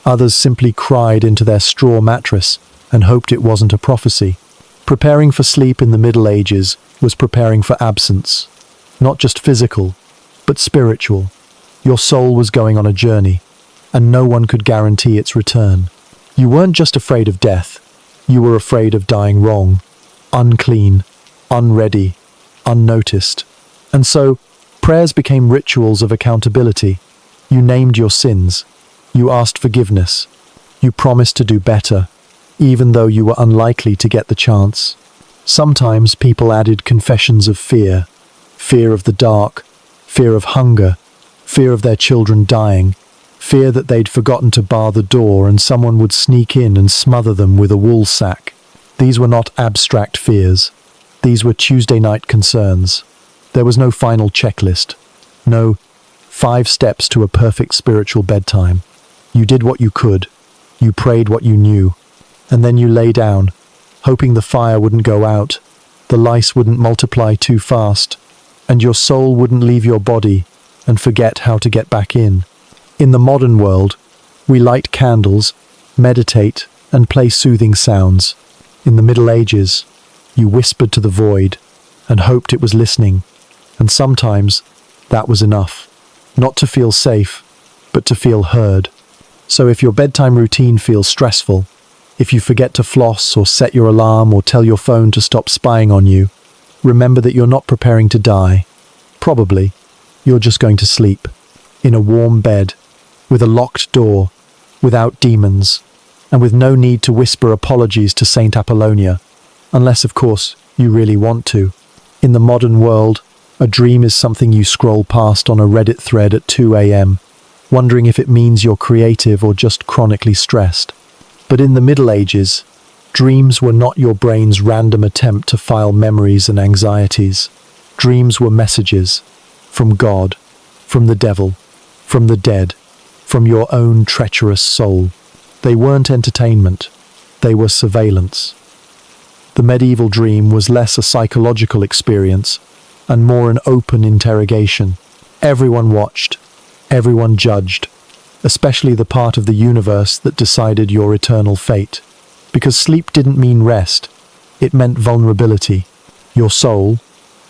Others simply cried into their straw mattress and hoped it wasn't a prophecy. Preparing for sleep in the Middle Ages was preparing for absence. Not just physical, but spiritual. Your soul was going on a journey, and no one could guarantee its return. You weren't just afraid of death, you were afraid of dying wrong, unclean, unready, unnoticed. And so, prayers became rituals of accountability. You named your sins. You asked forgiveness. You promised to do better, even though you were unlikely to get the chance. Sometimes people added confessions of fear. Fear of the dark, fear of hunger, fear of their children dying, fear that they'd forgotten to bar the door and someone would sneak in and smother them with a wool sack. These were not abstract fears. These were Tuesday night concerns. There was no final checklist. No 5 steps to a perfect spiritual bedtime. You did what you could. You prayed what you knew. And then you lay down, hoping the fire wouldn't go out, the lice wouldn't multiply too fast, and your soul wouldn't leave your body and forget how to get back in. In the modern world, we light candles, meditate, and play soothing sounds. In the Middle Ages, you whispered to the void and hoped it was listening, and sometimes that was enough. Not to feel safe, but to feel heard. So if your bedtime routine feels stressful, if you forget to floss or set your alarm or tell your phone to stop spying on you, remember that you're not preparing to die. Probably, you're just going to sleep, in a warm bed, with a locked door, without demons, and with no need to whisper apologies to Saint Apollonia, unless, of course, you really want to. In the modern world, a dream is something you scroll past on a Reddit thread at 2 a.m., wondering if it means you're creative or just chronically stressed. But in the Middle Ages, dreams were not your brain's random attempt to file memories and anxieties. Dreams were messages from God, from the devil, from the dead, from your own treacherous soul. They weren't entertainment, they were surveillance. The medieval dream was less a psychological experience and more an open interrogation. Everyone watched, everyone judged, especially the part of the universe that decided your eternal fate. Because sleep didn't mean rest, it meant vulnerability. Your soul,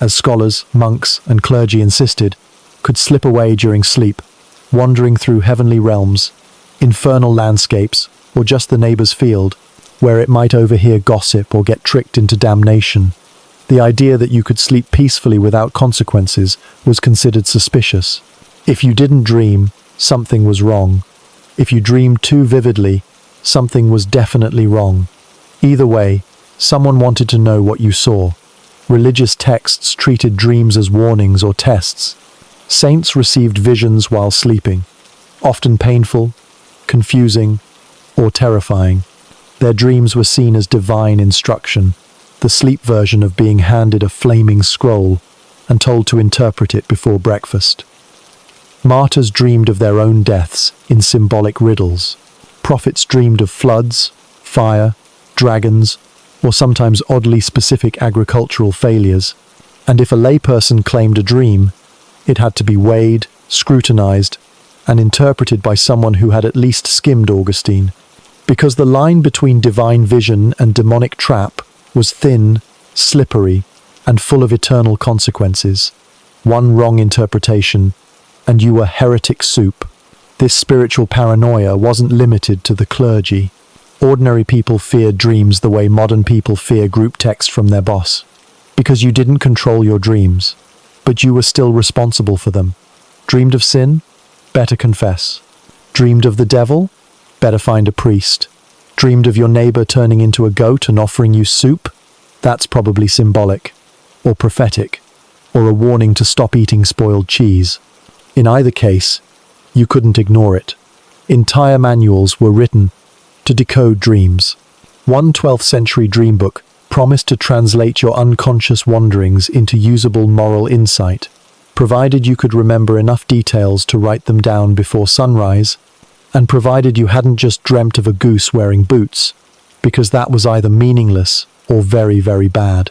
as scholars, monks, and clergy insisted, could slip away during sleep, wandering through heavenly realms, infernal landscapes, or just the neighbor's field, where it might overhear gossip or get tricked into damnation. The idea that you could sleep peacefully without consequences was considered suspicious. If you didn't dream, something was wrong. If you dreamed too vividly, something was definitely wrong. Either way, someone wanted to know what you saw. Religious texts treated dreams as warnings or tests. Saints received visions while sleeping, often painful, confusing, or terrifying. Their dreams were seen as divine instruction, the sleep version of being handed a flaming scroll and told to interpret it before breakfast. Martyrs dreamed of their own deaths in symbolic riddles. Prophets dreamed of floods, fire, dragons, or sometimes oddly specific agricultural failures. And if a layperson claimed a dream, it had to be weighed, scrutinized, and interpreted by someone who had at least skimmed Augustine. Because the line between divine vision and demonic trap was thin, slippery, and full of eternal consequences. One wrong interpretation, and you were heretic soup. This spiritual paranoia wasn't limited to the clergy. Ordinary people feared dreams the way modern people fear group text from their boss. Because you didn't control your dreams, but you were still responsible for them. Dreamed of sin? Better confess. Dreamed of the devil? Better find a priest. Dreamed of your neighbor turning into a goat and offering you soup? That's probably symbolic, or prophetic, or a warning to stop eating spoiled cheese. In either case, you couldn't ignore it. Entire manuals were written to decode dreams. One 12th century dream book promised to translate your unconscious wanderings into usable moral insight, provided you could remember enough details to write them down before sunrise, and provided you hadn't just dreamt of a goose wearing boots, because that was either meaningless or very, very bad.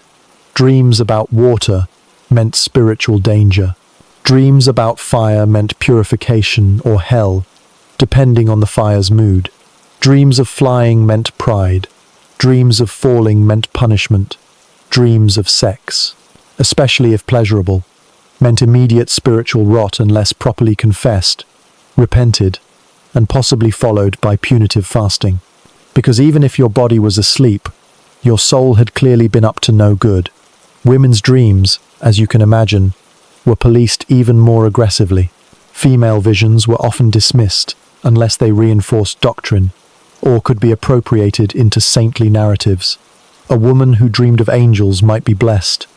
Dreams about water meant spiritual danger. Dreams about fire meant purification or hell, depending on the fire's mood. Dreams of flying meant pride. Dreams of falling meant punishment. Dreams of sex, especially if pleasurable, meant immediate spiritual rot unless properly confessed, repented, and possibly followed by punitive fasting. Because even if your body was asleep, your soul had clearly been up to no good. Women's dreams, as you can imagine, were policed even more aggressively. Female visions were often dismissed unless they reinforced doctrine, or could be appropriated into saintly narratives. A woman who dreamed of angels might be blessed.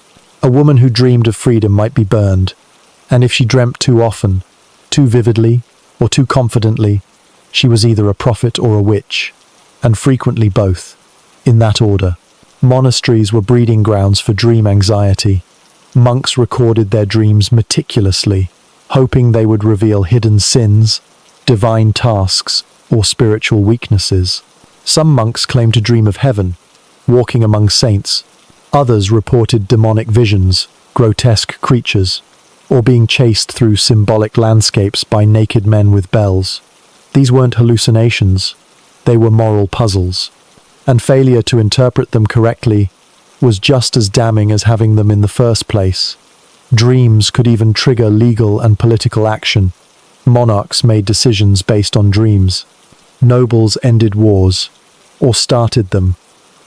A woman who dreamed of freedom might be burned. And if she dreamt too often, too vividly, or too confidently, she was either a prophet or a witch, and frequently both, in that order. Monasteries were breeding grounds for dream anxiety. Monks recorded their dreams meticulously, hoping they would reveal hidden sins, divine tasks, or spiritual weaknesses. Some monks claimed to dream of heaven, walking among saints. Others reported demonic visions, grotesque creatures, or being chased through symbolic landscapes by naked men with bells. These weren't hallucinations, they were moral puzzles, and failure to interpret them correctly was just as damning as having them in the first place. Dreams could even trigger legal and political action. Monarchs made decisions based on dreams. Nobles ended wars, or started them,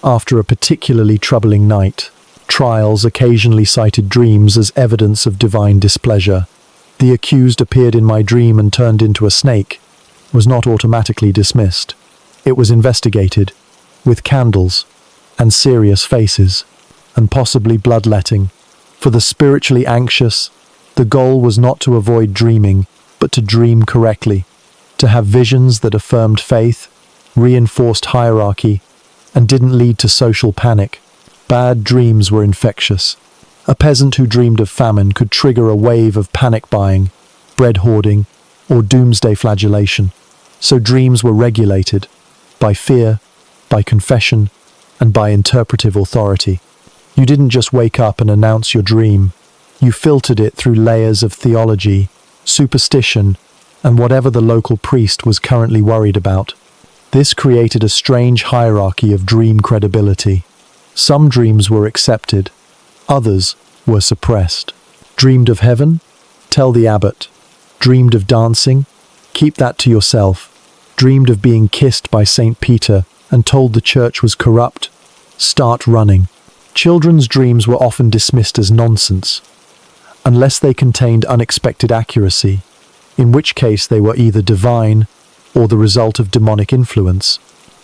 after a particularly troubling night. Trials occasionally cited dreams as evidence of divine displeasure. The accused appeared in my dream and turned into a snake was not automatically dismissed. It was investigated, with candles, and serious faces, and possibly bloodletting. For the spiritually anxious, the goal was not to avoid dreaming, but to dream correctly, to have visions that affirmed faith, reinforced hierarchy, and didn't lead to social panic. Bad dreams were infectious. A peasant who dreamed of famine could trigger a wave of panic buying, bread hoarding, or doomsday flagellation. So dreams were regulated by fear, by confession, and by interpretive authority. You didn't just wake up and announce your dream. You filtered it through layers of theology, superstition, and whatever the local priest was currently worried about. This created a strange hierarchy of dream credibility. Some dreams were accepted, others were suppressed. Dreamed of heaven? Tell the abbot. Dreamed of dancing? Keep that to yourself. Dreamed of being kissed by St. Peter and told the church was corrupt? Start running. Children's dreams were often dismissed as nonsense, unless they contained unexpected accuracy, in which case they were either divine or the result of demonic influence,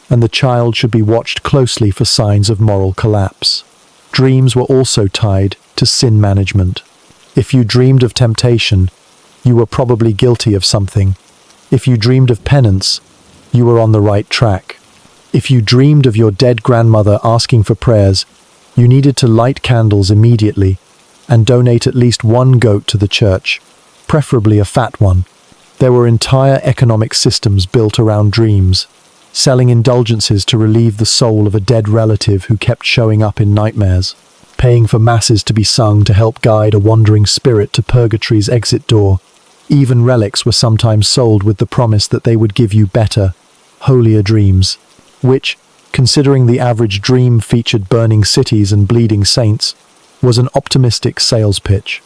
and the child should be watched closely for signs of moral collapse. Dreams were also tied to sin management. If you dreamed of temptation, you were probably guilty of something. If you dreamed of penance, you were on the right track. If you dreamed of your dead grandmother asking for prayers, you needed to light candles immediately and donate at least one goat to the church, preferably a fat one. There were entire economic systems built around dreams, selling indulgences to relieve the soul of a dead relative who kept showing up in nightmares, paying for masses to be sung to help guide a wandering spirit to purgatory's exit door. Even relics were sometimes sold with the promise that they would give you better, holier dreams, which, considering the average dream featured burning cities and bleeding saints, was an optimistic sales pitch.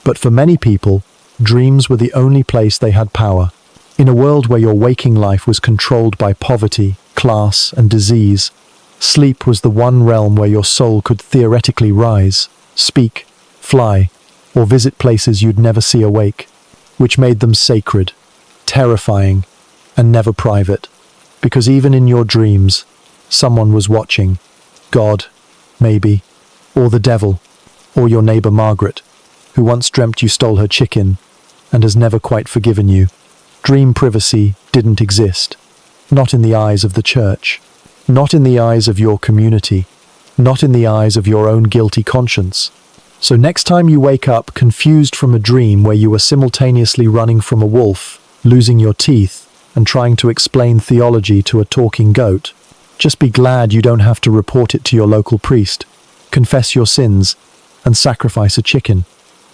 But for many people, dreams were the only place they had power. In a world where your waking life was controlled by poverty, class, and disease. Sleep was the one realm where your soul could theoretically rise, speak, fly, or visit places you'd never see awake, which made them sacred, terrifying, and never private. Because even in your dreams, someone was watching. God, maybe, or the devil, or your neighbor Margaret, who once dreamt you stole her chicken and has never quite forgiven you. Dream privacy didn't exist. Not in the eyes of the church. Not in the eyes of your community. Not in the eyes of your own guilty conscience. So next time you wake up confused from a dream where you were simultaneously running from a wolf, losing your teeth, and trying to explain theology to a talking goat, just be glad you don't have to report it to your local priest, confess your sins, and sacrifice a chicken.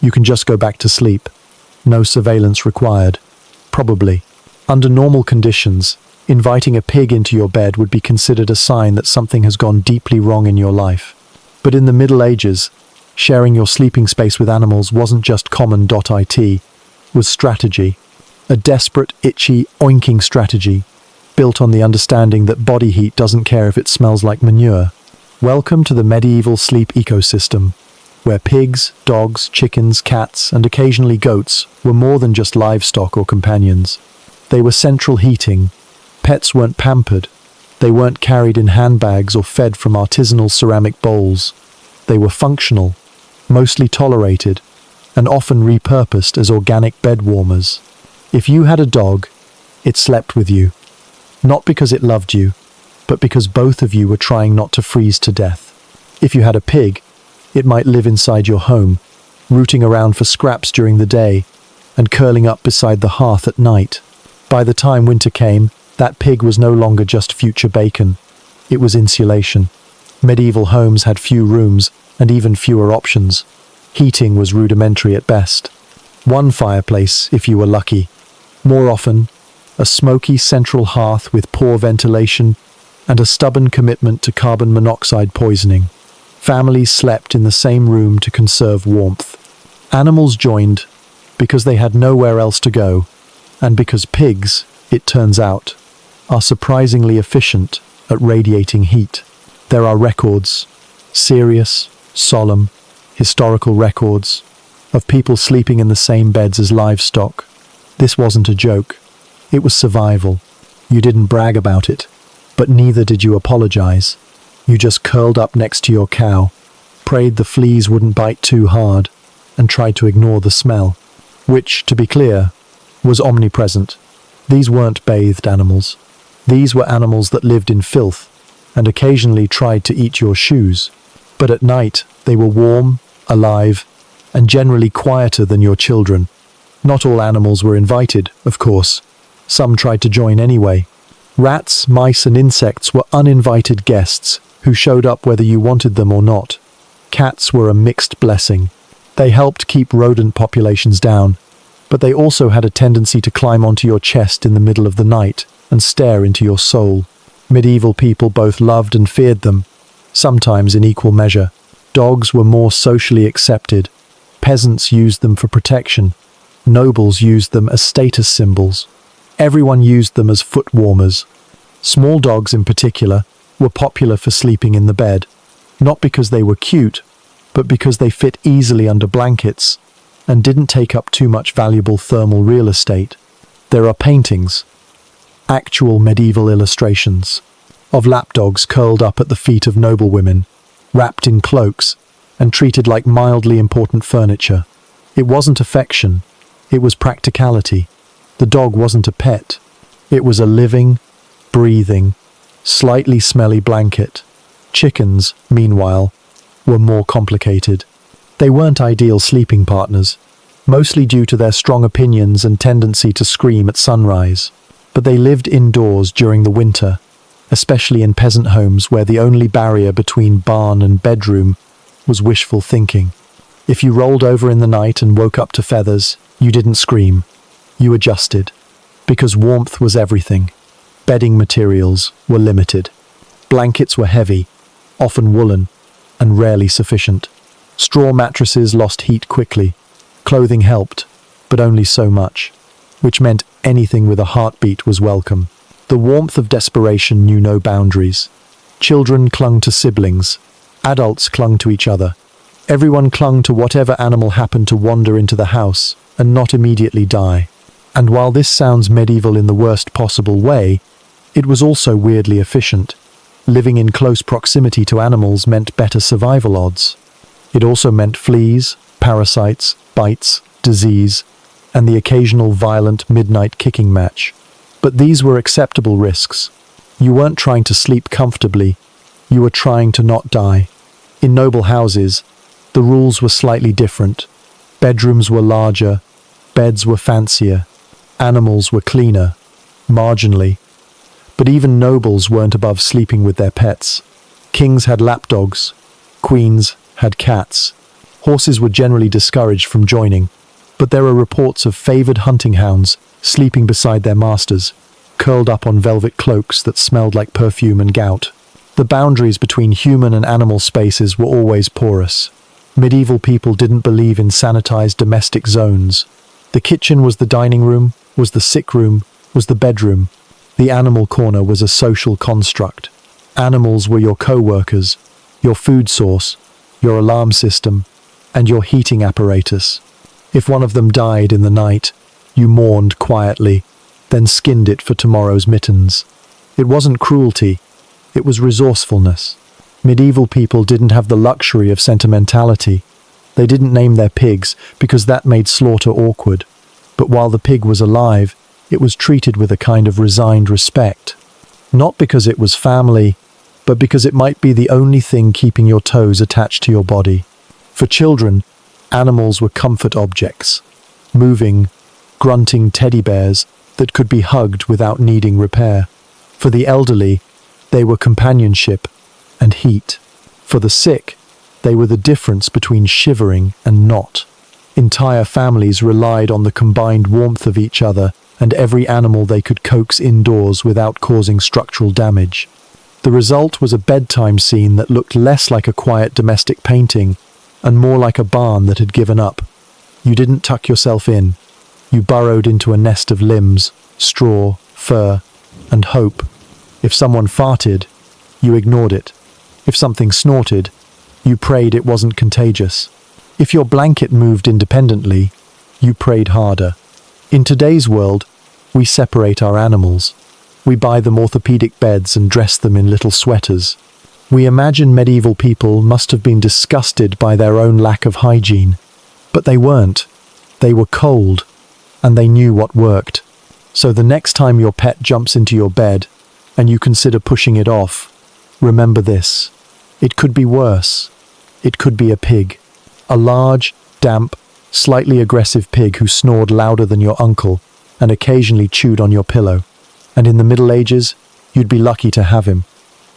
You can just go back to sleep. No surveillance required. Probably. Under normal conditions, inviting a pig into your bed would be considered a sign that something has gone deeply wrong in your life. But in the Middle Ages, sharing your sleeping space with animals wasn't just common.it, was strategy. A desperate, itchy, oinking strategy, built on the understanding that body heat doesn't care if it smells like manure. Welcome to the medieval sleep ecosystem, where pigs, dogs, chickens, cats, and occasionally goats were more than just livestock or companions. They were central heating. Pets weren't pampered. They weren't carried in handbags or fed from artisanal ceramic bowls. They were functional, mostly tolerated, and often repurposed as organic bed warmers. If you had a dog, it slept with you. Not because it loved you, but because both of you were trying not to freeze to death. If you had a pig, it might live inside your home, rooting around for scraps during the day and curling up beside the hearth at night. By the time winter came, that pig was no longer just future bacon. It was insulation. Medieval homes had few rooms and even fewer options. Heating was rudimentary at best. One fireplace, if you were lucky. More often, a smoky central hearth with poor ventilation and a stubborn commitment to carbon monoxide poisoning. Families slept in the same room to conserve warmth. Animals joined because they had nowhere else to go, and because pigs, it turns out, are surprisingly efficient at radiating heat. There are records, serious, solemn, historical records, of people sleeping in the same beds as livestock. This wasn't a joke. It was survival. You didn't brag about it, but neither did you apologize. You just curled up next to your cow, prayed the fleas wouldn't bite too hard, and tried to ignore the smell, which, to be clear, was omnipresent. These weren't bathed animals. These were animals that lived in filth and occasionally tried to eat your shoes. But at night, they were warm, alive, and generally quieter than your children. Not all animals were invited, of course. Some tried to join anyway. Rats, mice, and insects were uninvited guests who showed up whether you wanted them or not. Cats were a mixed blessing. They helped keep rodent populations down, but they also had a tendency to climb onto your chest in the middle of the night and stare into your soul. Medieval people both loved and feared them, sometimes in equal measure. Dogs were more socially accepted. Peasants used them for protection. Nobles used them as status symbols. Everyone used them as foot warmers. Small dogs in particular were popular for sleeping in the bed, not because they were cute, but because they fit easily under blankets and didn't take up too much valuable thermal real estate. There are paintings, actual medieval illustrations, of lapdogs curled up at the feet of noblewomen, wrapped in cloaks, and treated like mildly important furniture. It wasn't affection, it was practicality. The dog wasn't a pet. It was a living, breathing, slightly smelly blanket. Chickens, meanwhile, were more complicated. They weren't ideal sleeping partners, mostly due to their strong opinions and tendency to scream at sunrise. But they lived indoors during the winter, especially in peasant homes where the only barrier between barn and bedroom was wishful thinking. If you rolled over in the night and woke up to feathers, you didn't scream. You adjusted, because warmth was everything. Bedding materials were limited. Blankets were heavy, often woolen, and rarely sufficient. Straw mattresses lost heat quickly. Clothing helped, but only so much, which meant anything with a heartbeat was welcome. The warmth of desperation knew no boundaries. Children clung to siblings. Adults clung to each other. Everyone clung to whatever animal happened to wander into the house and not immediately die. And while this sounds medieval in the worst possible way, it was also weirdly efficient. Living in close proximity to animals meant better survival odds. It also meant fleas, parasites, bites, disease, and the occasional violent midnight kicking match. But these were acceptable risks. You weren't trying to sleep comfortably, you were trying to not die. In noble houses, the rules were slightly different. Bedrooms were larger, beds were fancier, animals were cleaner, marginally. But even nobles weren't above sleeping with their pets. Kings had lapdogs, queens had cats. Horses were generally discouraged from joining, but there are reports of favoured hunting hounds sleeping beside their masters, curled up on velvet cloaks that smelled like perfume and gout. The boundaries between human and animal spaces were always porous. Medieval people didn't believe in sanitized domestic zones. The kitchen was the dining room, was the sick room, was the bedroom. The animal corner was a social construct. Animals were your co-workers, your food source, your alarm system, and your heating apparatus. If one of them died in the night, you mourned quietly, then skinned it for tomorrow's mittens. It wasn't cruelty, it was resourcefulness. Medieval people didn't have the luxury of sentimentality. They didn't name their pigs because that made slaughter awkward. But while the pig was alive, it was treated with a kind of resigned respect. Not because it was family, but because it might be the only thing keeping your toes attached to your body. For children, animals were comfort objects, moving, grunting teddy bears that could be hugged without needing repair. For the elderly, they were companionship and heat. For the sick, they were the difference between shivering and not. Entire families relied on the combined warmth of each other and every animal they could coax indoors without causing structural damage. The result was a bedtime scene that looked less like a quiet domestic painting and more like a barn that had given up. You didn't tuck yourself in. You burrowed into a nest of limbs, straw, fur, and hope. If someone farted, you ignored it. If something snorted, you prayed it wasn't contagious. If your blanket moved independently, you prayed harder. In today's world, we separate our animals. We buy them orthopedic beds and dress them in little sweaters. We imagine medieval people must have been disgusted by their own lack of hygiene. But they weren't. They were cold, and they knew what worked. So the next time your pet jumps into your bed, and you consider pushing it off, remember this. It could be worse. It could be a pig. A large, damp, slightly aggressive pig who snored louder than your uncle and occasionally chewed on your pillow. And in the Middle Ages, you'd be lucky to have him,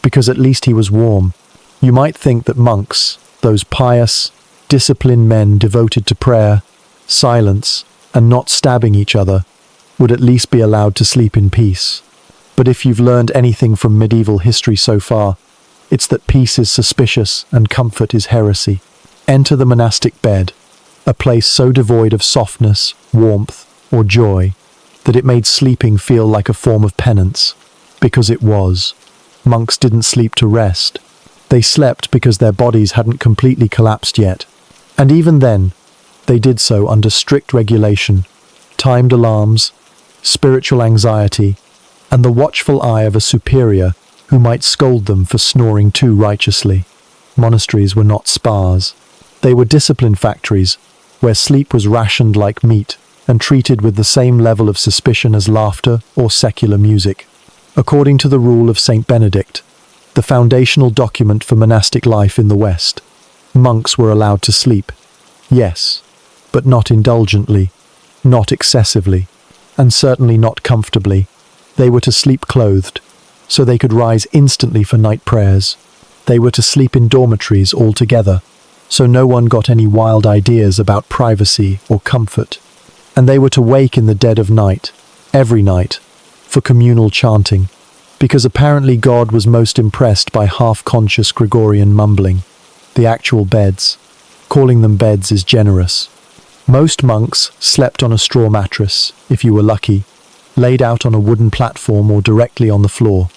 because at least he was warm. You might think that monks, those pious, disciplined men devoted to prayer, silence, and not stabbing each other, would at least be allowed to sleep in peace. But if you've learned anything from medieval history so far, it's that peace is suspicious and comfort is heresy. Enter the monastic bed, a place so devoid of softness, warmth, or joy, that it made sleeping feel like a form of penance. Because it was. Monks didn't sleep to rest. They slept because their bodies hadn't completely collapsed yet. And even then, they did so under strict regulation, timed alarms, spiritual anxiety, and the watchful eye of a superior who might scold them for snoring too righteously. Monasteries were not spas. They were discipline factories, where sleep was rationed like meat and treated with the same level of suspicion as laughter or secular music. According to the rule of Saint Benedict, the foundational document for monastic life in the West, monks were allowed to sleep. Yes, but not indulgently, not excessively, and certainly not comfortably. They were to sleep clothed, so they could rise instantly for night prayers. They were to sleep in dormitories altogether, so no one got any wild ideas about privacy or comfort. And they were to wake in the dead of night, every night, for communal chanting, because apparently God was most impressed by half-conscious Gregorian mumbling. The actual beds. Calling them beds is generous. Most monks slept on a straw mattress, if you were lucky, laid out on a wooden platform or directly on the floor.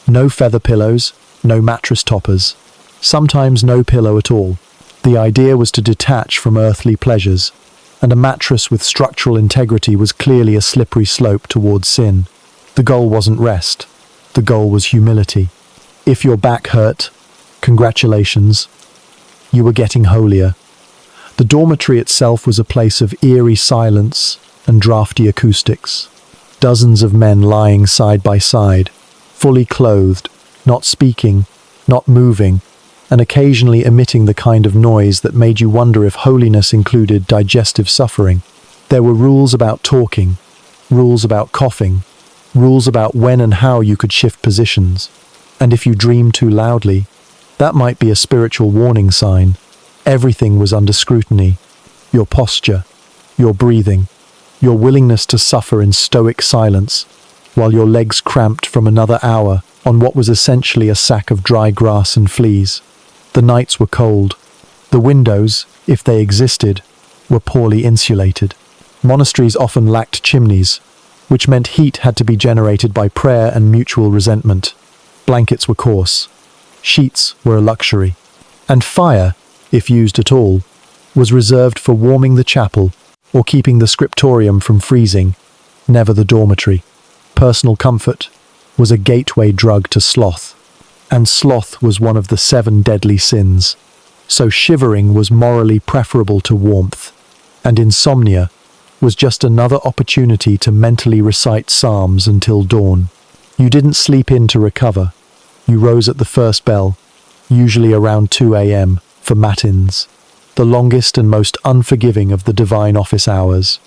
No feather pillows, no mattress toppers, sometimes no pillow at all. The idea was to detach from earthly pleasures, and a mattress with structural integrity was clearly a slippery slope towards sin. The goal wasn't rest. The goal was humility. If your back hurt, congratulations, you were getting holier. The dormitory itself was a place of eerie silence and drafty acoustics. Dozens of men lying side by side, fully clothed, not speaking, not moving, and occasionally emitting the kind of noise that made you wonder if holiness included digestive suffering. There were rules about talking, rules about coughing, rules about when and how you could shift positions. And if you dreamed too loudly, that might be a spiritual warning sign. Everything was under scrutiny. Your posture, your breathing, your willingness to suffer in stoic silence, while your legs cramped from another hour on what was essentially a sack of dry grass and fleas. The nights were cold. The windows, if they existed, were poorly insulated. Monasteries often lacked chimneys, which meant heat had to be generated by prayer and mutual resentment. Blankets were coarse. Sheets were a luxury. And fire, if used at all, was reserved for warming the chapel or keeping the scriptorium from freezing, never the dormitory. Personal comfort was a gateway drug to sloth, and sloth was one of the 7 deadly sins. So shivering was morally preferable to warmth, and insomnia was just another opportunity to mentally recite psalms until dawn. You didn't sleep in to recover. You rose at the first bell, usually around 2 a.m., for matins, the longest and most unforgiving of the divine office hours.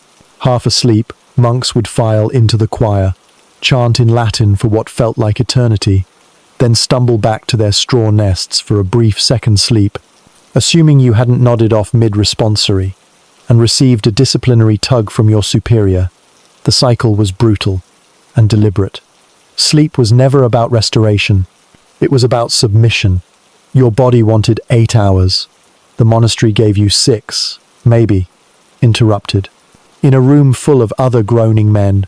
Half asleep, monks would file into the choir, chant in Latin for what felt like eternity, then stumble back to their straw nests for a brief second sleep, assuming you hadn't nodded off mid-responsory and received a disciplinary tug from your superior. The cycle was brutal and deliberate. Sleep was never about restoration. It was about submission. Your body wanted 8 hours. The monastery gave you 6, maybe, interrupted. In a room full of other groaning men,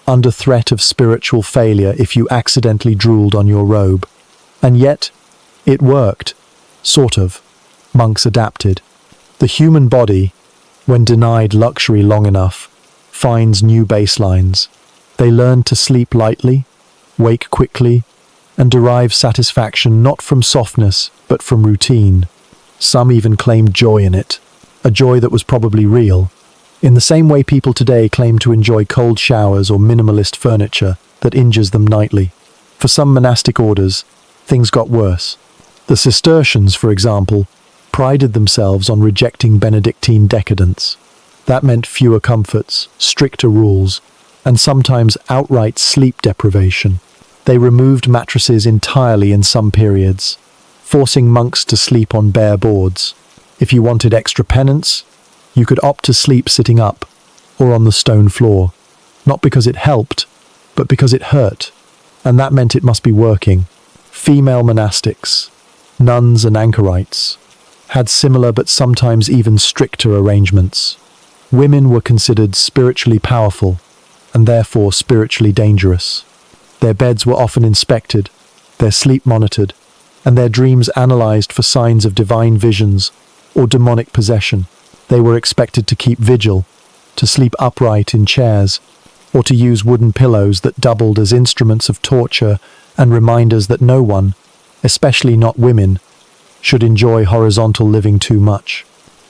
under threat of spiritual failure if you accidentally drooled on your robe. And yet, it worked. Sort of. Monks adapted. The human body, when denied luxury long enough, finds new baselines. They learn to sleep lightly, wake quickly, and derive satisfaction not from softness, but from routine. Some even claimed joy in it, a joy that was probably real, in the same way people today claim to enjoy cold showers or minimalist furniture that injures them nightly. For some monastic orders, things got worse. The Cistercians, for example, prided themselves on rejecting Benedictine decadence. That meant fewer comforts, stricter rules, and sometimes outright sleep deprivation. They removed mattresses entirely in some periods, forcing monks to sleep on bare boards. If you wanted extra penance, you could opt to sleep sitting up or on the stone floor, not because it helped, but because it hurt, and that meant it must be working. Female monastics, nuns and anchorites, had similar but sometimes even stricter arrangements. Women were considered spiritually powerful and therefore spiritually dangerous. Their beds were often inspected, their sleep monitored, and their dreams analyzed for signs of divine visions or demonic possession. They were expected to keep vigil, to sleep upright in chairs, or to use wooden pillows that doubled as instruments of torture and reminders that no one, especially not women, should enjoy horizontal living too much.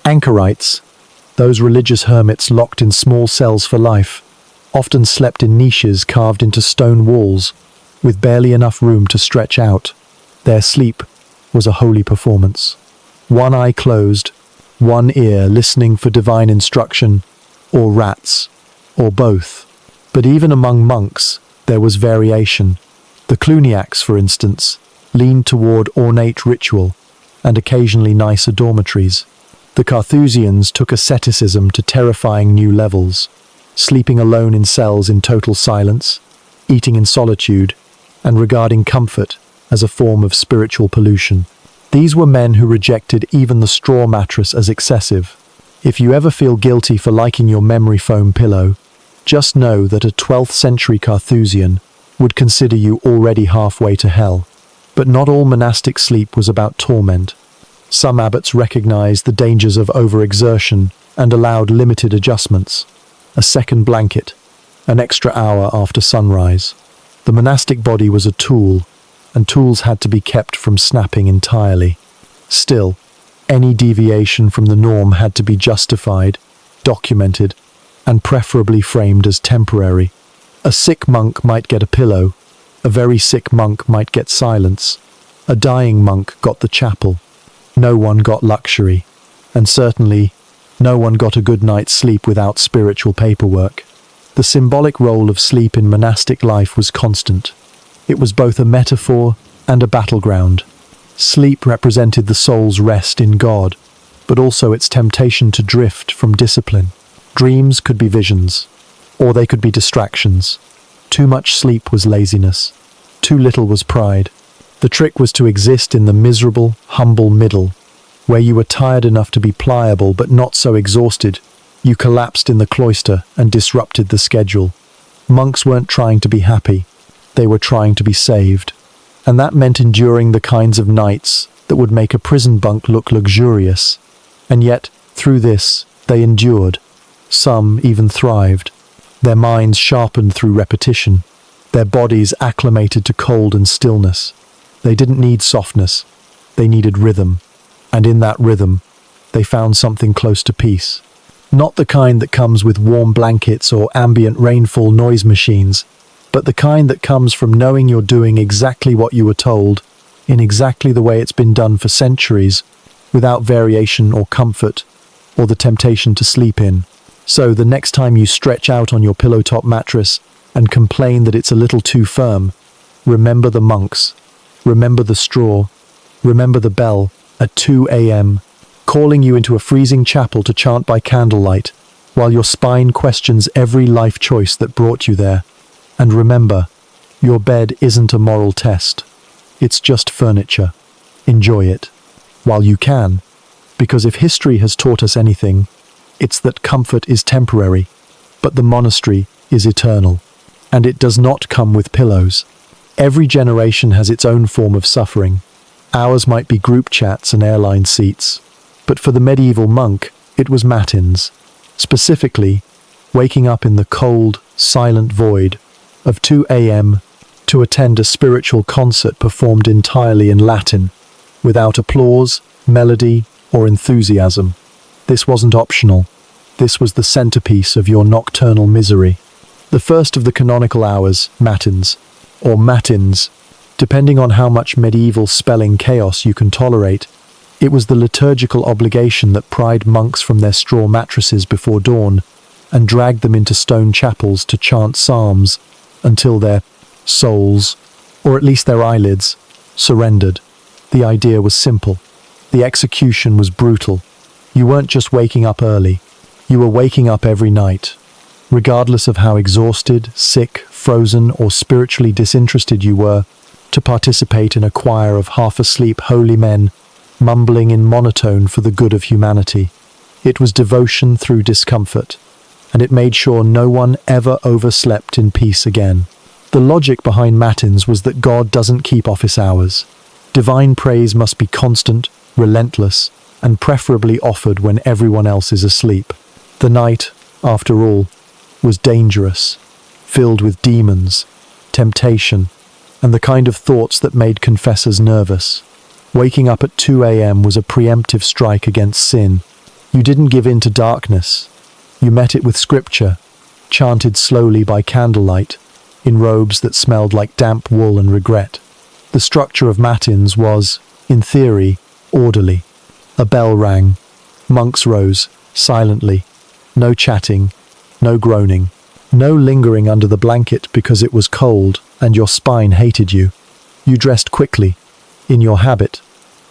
Anchorites, those religious hermits locked in small cells for life, often slept in niches carved into stone walls, with barely enough room to stretch out. Their sleep was a holy performance. One eye closed, one ear listening for divine instruction, or rats, or both. But even among monks, there was variation. The Cluniacs, for instance, leaned toward ornate ritual and occasionally nicer dormitories. The Carthusians took asceticism to terrifying new levels, sleeping alone in cells in total silence, eating in solitude, and regarding comfort as a form of spiritual pollution. These were men who rejected even the straw mattress as excessive. If you ever feel guilty for liking your memory foam pillow, just know that a 12th century Carthusian would consider you already halfway to hell. But not all monastic sleep was about torment. Some abbots recognized the dangers of overexertion and allowed limited adjustments. A second blanket, an extra hour after sunrise. The monastic body was a tool, and tools had to be kept from snapping entirely. Still, any deviation from the norm had to be justified, documented, and preferably framed as temporary. A sick monk might get a pillow, a very sick monk might get silence, a dying monk got the chapel. No one got luxury, and certainly no one got a good night's sleep without spiritual paperwork. The symbolic role of sleep in monastic life was constant. It was both a metaphor and a battleground. Sleep represented the soul's rest in God, but also its temptation to drift from discipline. Dreams could be visions, or they could be distractions. Too much sleep was laziness. Too little was pride. The trick was to exist in the miserable, humble middle, where you were tired enough to be pliable but not so exhausted you collapsed in the cloister and disrupted the schedule. Monks weren't trying to be happy. They were trying to be saved. And that meant enduring the kinds of nights that would make a prison bunk look luxurious. And yet, through this, they endured. Some even thrived. Their minds sharpened through repetition. Their bodies acclimated to cold and stillness. They didn't need softness. They needed rhythm. And in that rhythm, they found something close to peace. Not the kind that comes with warm blankets or ambient rainfall noise machines, but the kind that comes from knowing you're doing exactly what you were told, in exactly the way it's been done for centuries, without variation or comfort, or the temptation to sleep in. So the next time you stretch out on your pillow-top mattress and complain that it's a little too firm, remember the monks, remember the straw, remember the bell at 2 a.m., calling you into a freezing chapel to chant by candlelight, while your spine questions every life choice that brought you there. And remember, your bed isn't a moral test. It's just furniture. Enjoy it, while you can, because if history has taught us anything, it's that comfort is temporary, but the monastery is eternal, and it does not come with pillows. Every generation has its own form of suffering. Ours might be group chats and airline seats, but for the medieval monk, it was matins. Specifically, waking up in the cold, silent void of 2 a.m. to attend a spiritual concert performed entirely in Latin, without applause, melody, or enthusiasm. This wasn't optional. This was the centerpiece of your nocturnal misery. The first of the canonical hours, matins, or matins, depending on how much medieval spelling chaos you can tolerate, it was the liturgical obligation that pried monks from their straw mattresses before dawn and dragged them into stone chapels to chant psalms until their souls, or at least their eyelids, surrendered. The idea was simple. The execution was brutal. You weren't just waking up early. You were waking up every night. Regardless of how exhausted, sick, frozen, or spiritually disinterested you were, to participate in a choir of half-asleep holy men mumbling in monotone for the good of humanity. It was devotion through discomfort, and it made sure no one ever overslept in peace again. The logic behind matins was that God doesn't keep office hours. Divine praise must be constant, relentless, and preferably offered when everyone else is asleep. The night, after all, was dangerous, filled with demons, temptation, and the kind of thoughts that made confessors nervous. Waking up at 2 a.m. was a preemptive strike against sin. You didn't give in to darkness. You met it with scripture, chanted slowly by candlelight, in robes that smelled like damp wool and regret. The structure of matins was, in theory, orderly. A bell rang. Monks rose, silently. No chatting, no groaning, no lingering under the blanket because it was cold and your spine hated you. You dressed quickly, in your habit,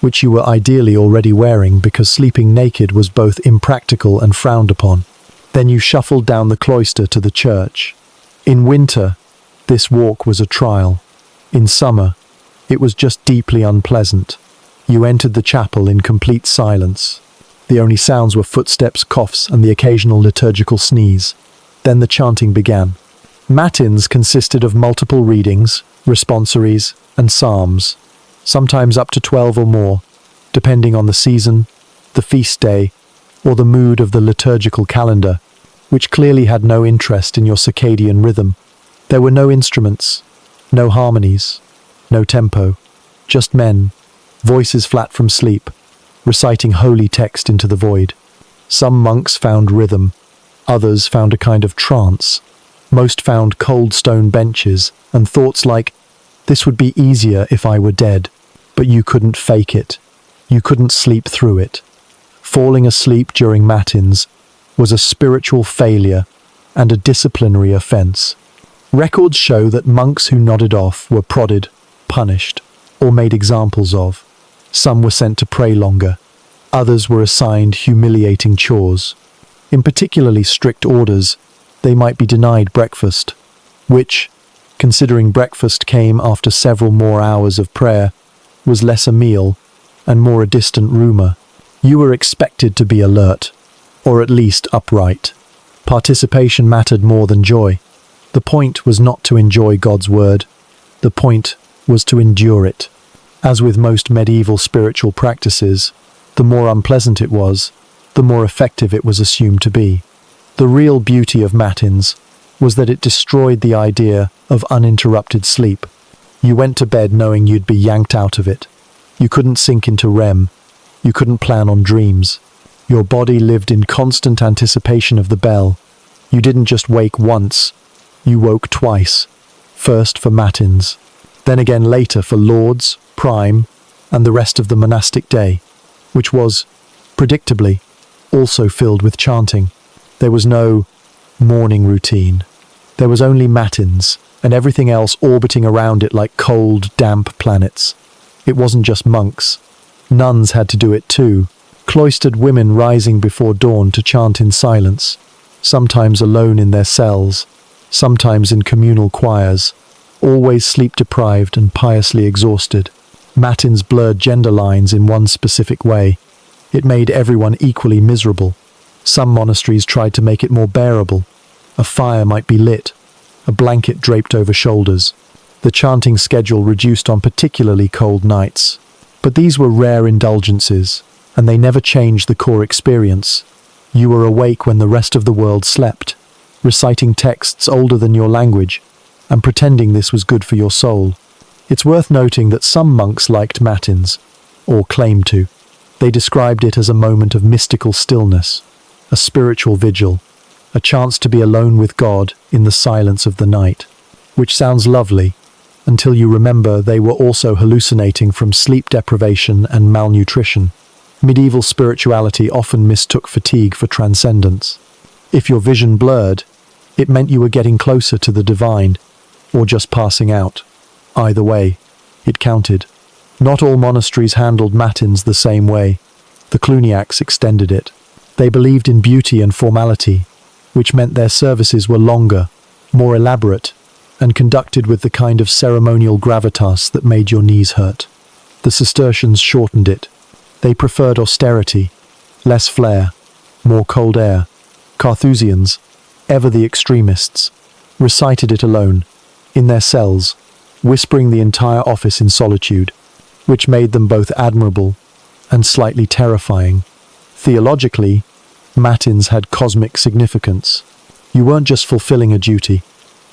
which you were ideally already wearing because sleeping naked was both impractical and frowned upon. Then you shuffled down the cloister to the church. In winter, this walk was a trial. In summer, it was just deeply unpleasant. You entered the chapel in complete silence. The only sounds were footsteps, coughs, and the occasional liturgical sneeze. Then the chanting began. Matins consisted of multiple readings, responsories, and psalms, sometimes up to 12 or more, depending on the season, the feast day, or the mood of the liturgical calendar, which clearly had no interest in your circadian rhythm. There were no instruments, no harmonies, no tempo, just men, voices flat from sleep, reciting holy text into the void. Some monks found rhythm, others found a kind of trance. Most found cold stone benches and thoughts like, "This would be easier if I were dead," but you couldn't fake it. You couldn't sleep through it. Falling asleep during matins was a spiritual failure and a disciplinary offense. Records show that monks who nodded off were prodded, punished, or made examples of. Some were sent to pray longer. Others were assigned humiliating chores. In particularly strict orders, they might be denied breakfast, which, considering breakfast came after several more hours of prayer, was less a meal and more a distant rumor. You were expected to be alert, or at least upright. Participation mattered more than joy. The point was not to enjoy God's word. The point was to endure it. As with most medieval spiritual practices, the more unpleasant it was, the more effective it was assumed to be. The real beauty of matins was that it destroyed the idea of uninterrupted sleep. You went to bed knowing you'd be yanked out of it. You couldn't sink into REM. You couldn't plan on dreams. Your body lived in constant anticipation of the bell. You didn't just wake once, you woke twice. First for matins, then again later for lauds, prime, and the rest of the monastic day, which was, predictably, also filled with chanting. There was no morning routine. There was only matins, and everything else orbiting around it like cold, damp planets. It wasn't just monks. Nuns had to do it too, cloistered women rising before dawn to chant in silence, sometimes alone in their cells, sometimes in communal choirs, always sleep-deprived and piously exhausted. Matins blurred gender lines in one specific way. It made everyone equally miserable. Some monasteries tried to make it more bearable. A fire might be lit, a blanket draped over shoulders. The chanting schedule reduced on particularly cold nights. But these were rare indulgences, and they never changed the core experience. You were awake when the rest of the world slept, reciting texts older than your language, and pretending this was good for your soul. It's worth noting that some monks liked matins, or claimed to. They described it as a moment of mystical stillness, a spiritual vigil, a chance to be alone with God in the silence of the night, which sounds lovely, until you remember they were also hallucinating from sleep deprivation and malnutrition. Medieval spirituality often mistook fatigue for transcendence. If your vision blurred, it meant you were getting closer to the divine, or just passing out. Either way, it counted. Not all monasteries handled matins the same way. The Cluniacs extended it. They believed in beauty and formality, which meant their services were longer, more elaborate, and conducted with the kind of ceremonial gravitas that made your knees hurt. The Cistercians shortened it. They preferred austerity, less flair, more cold air. Carthusians, ever the extremists, recited it alone, in their cells, whispering the entire office in solitude, which made them both admirable and slightly terrifying. Theologically, matins had cosmic significance. You weren't just fulfilling a duty,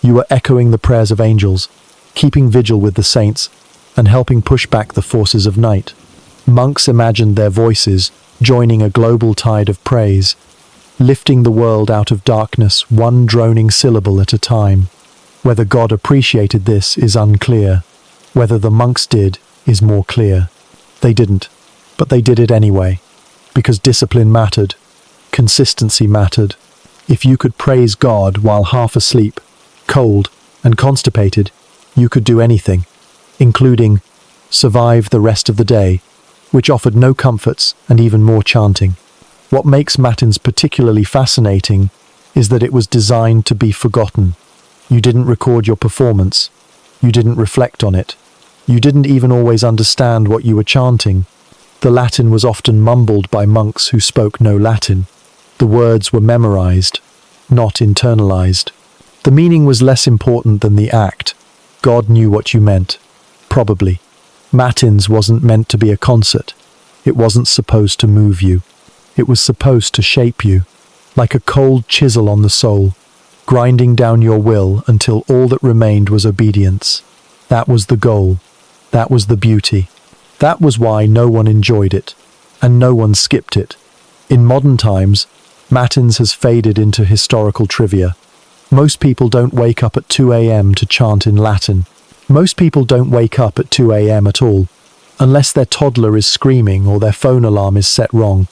you were echoing the prayers of angels, keeping vigil with the saints, and helping push back the forces of night. Monks imagined their voices joining a global tide of praise, lifting the world out of darkness one droning syllable at a time. Whether God appreciated this is unclear. Whether the monks did is more clear. They didn't, but they did it anyway, because discipline mattered, consistency mattered. If you could praise God while half asleep, cold, and constipated, you could do anything, including survive the rest of the day, which offered no comforts and even more chanting. What makes matins particularly fascinating is that it was designed to be forgotten. You didn't record your performance. You didn't reflect on it. You didn't even always understand what you were chanting. The Latin was often mumbled by monks who spoke no Latin. The words were memorized, not internalized. The meaning was less important than the act. God knew what you meant. Probably. Matins wasn't meant to be a concert. It wasn't supposed to move you. It was supposed to shape you, like a cold chisel on the soul, grinding down your will until all that remained was obedience. That was the goal. That was the beauty. That was why no one enjoyed it, and no one skipped it. In modern times, Matins has faded into historical trivia. Most people don't wake up at 2 a.m. to chant in Latin. Most people don't wake up at 2 a.m. at all, unless their toddler is screaming or their phone alarm is set wrong.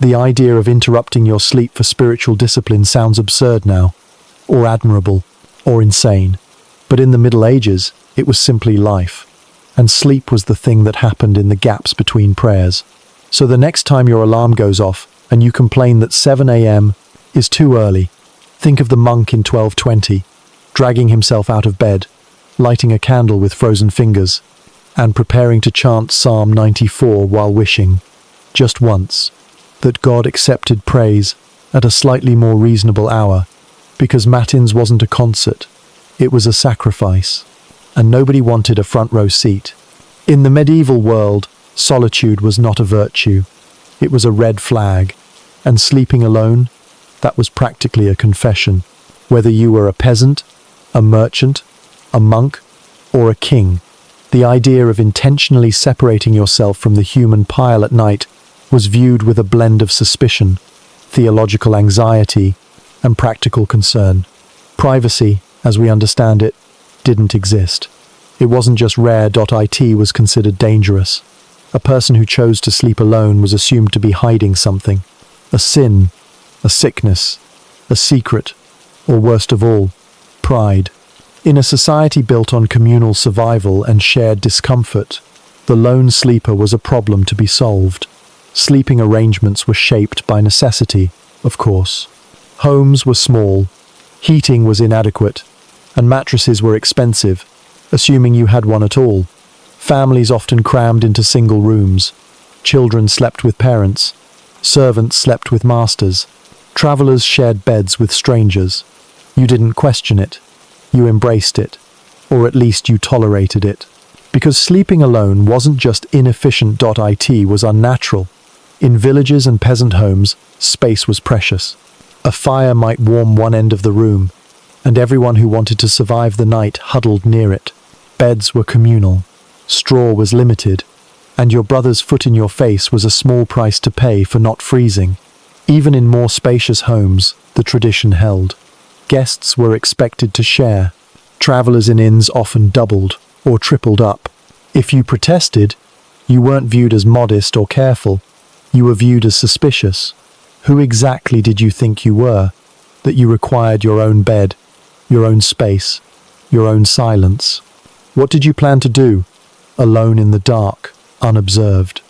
The idea of interrupting your sleep for spiritual discipline sounds absurd now, or admirable, or insane. But in the Middle Ages, it was simply life. And sleep was the thing that happened in the gaps between prayers. So the next time your alarm goes off and you complain that 7 a.m. is too early, think of the monk in 1220, dragging himself out of bed, lighting a candle with frozen fingers, and preparing to chant Psalm 94 while wishing, just once, that God accepted praise at a slightly more reasonable hour, because Matins wasn't a concert, it was a sacrifice, and nobody wanted a front row seat. In the medieval world, solitude was not a virtue, it was a red flag, and sleeping alone, that was practically a confession, whether you were a peasant, a merchant, a monk, or a king. The idea of intentionally separating yourself from the human pile at night was viewed with a blend of suspicion, theological anxiety, and practical concern. Privacy, as we understand it, didn't exist. It wasn't just rare. It was considered dangerous. A person who chose to sleep alone was assumed to be hiding something. A sin, a sickness, a secret, or worst of all, pride. In a society built on communal survival and shared discomfort, the lone sleeper was a problem to be solved. Sleeping arrangements were shaped by necessity, of course. Homes were small, heating was inadequate, and mattresses were expensive, assuming you had one at all. Families often crammed into single rooms. Children slept with parents. Servants slept with masters. Travelers shared beds with strangers. You didn't question it. You embraced it. Or at least you tolerated it. Because sleeping alone wasn't just inefficient. It was unnatural. In villages and peasant homes, space was precious. A fire might warm one end of the room, and everyone who wanted to survive the night huddled near it. Beds were communal. Straw was limited, and your brother's foot in your face was a small price to pay for not freezing. Even in more spacious homes, the tradition held. Guests were expected to share. Travelers in inns often doubled or tripled up. If you protested, you weren't viewed as modest or careful. You were viewed as suspicious. Who exactly did you think you were, that you required your own bed, your own space, your own silence? What did you plan to do, alone in the dark, unobserved?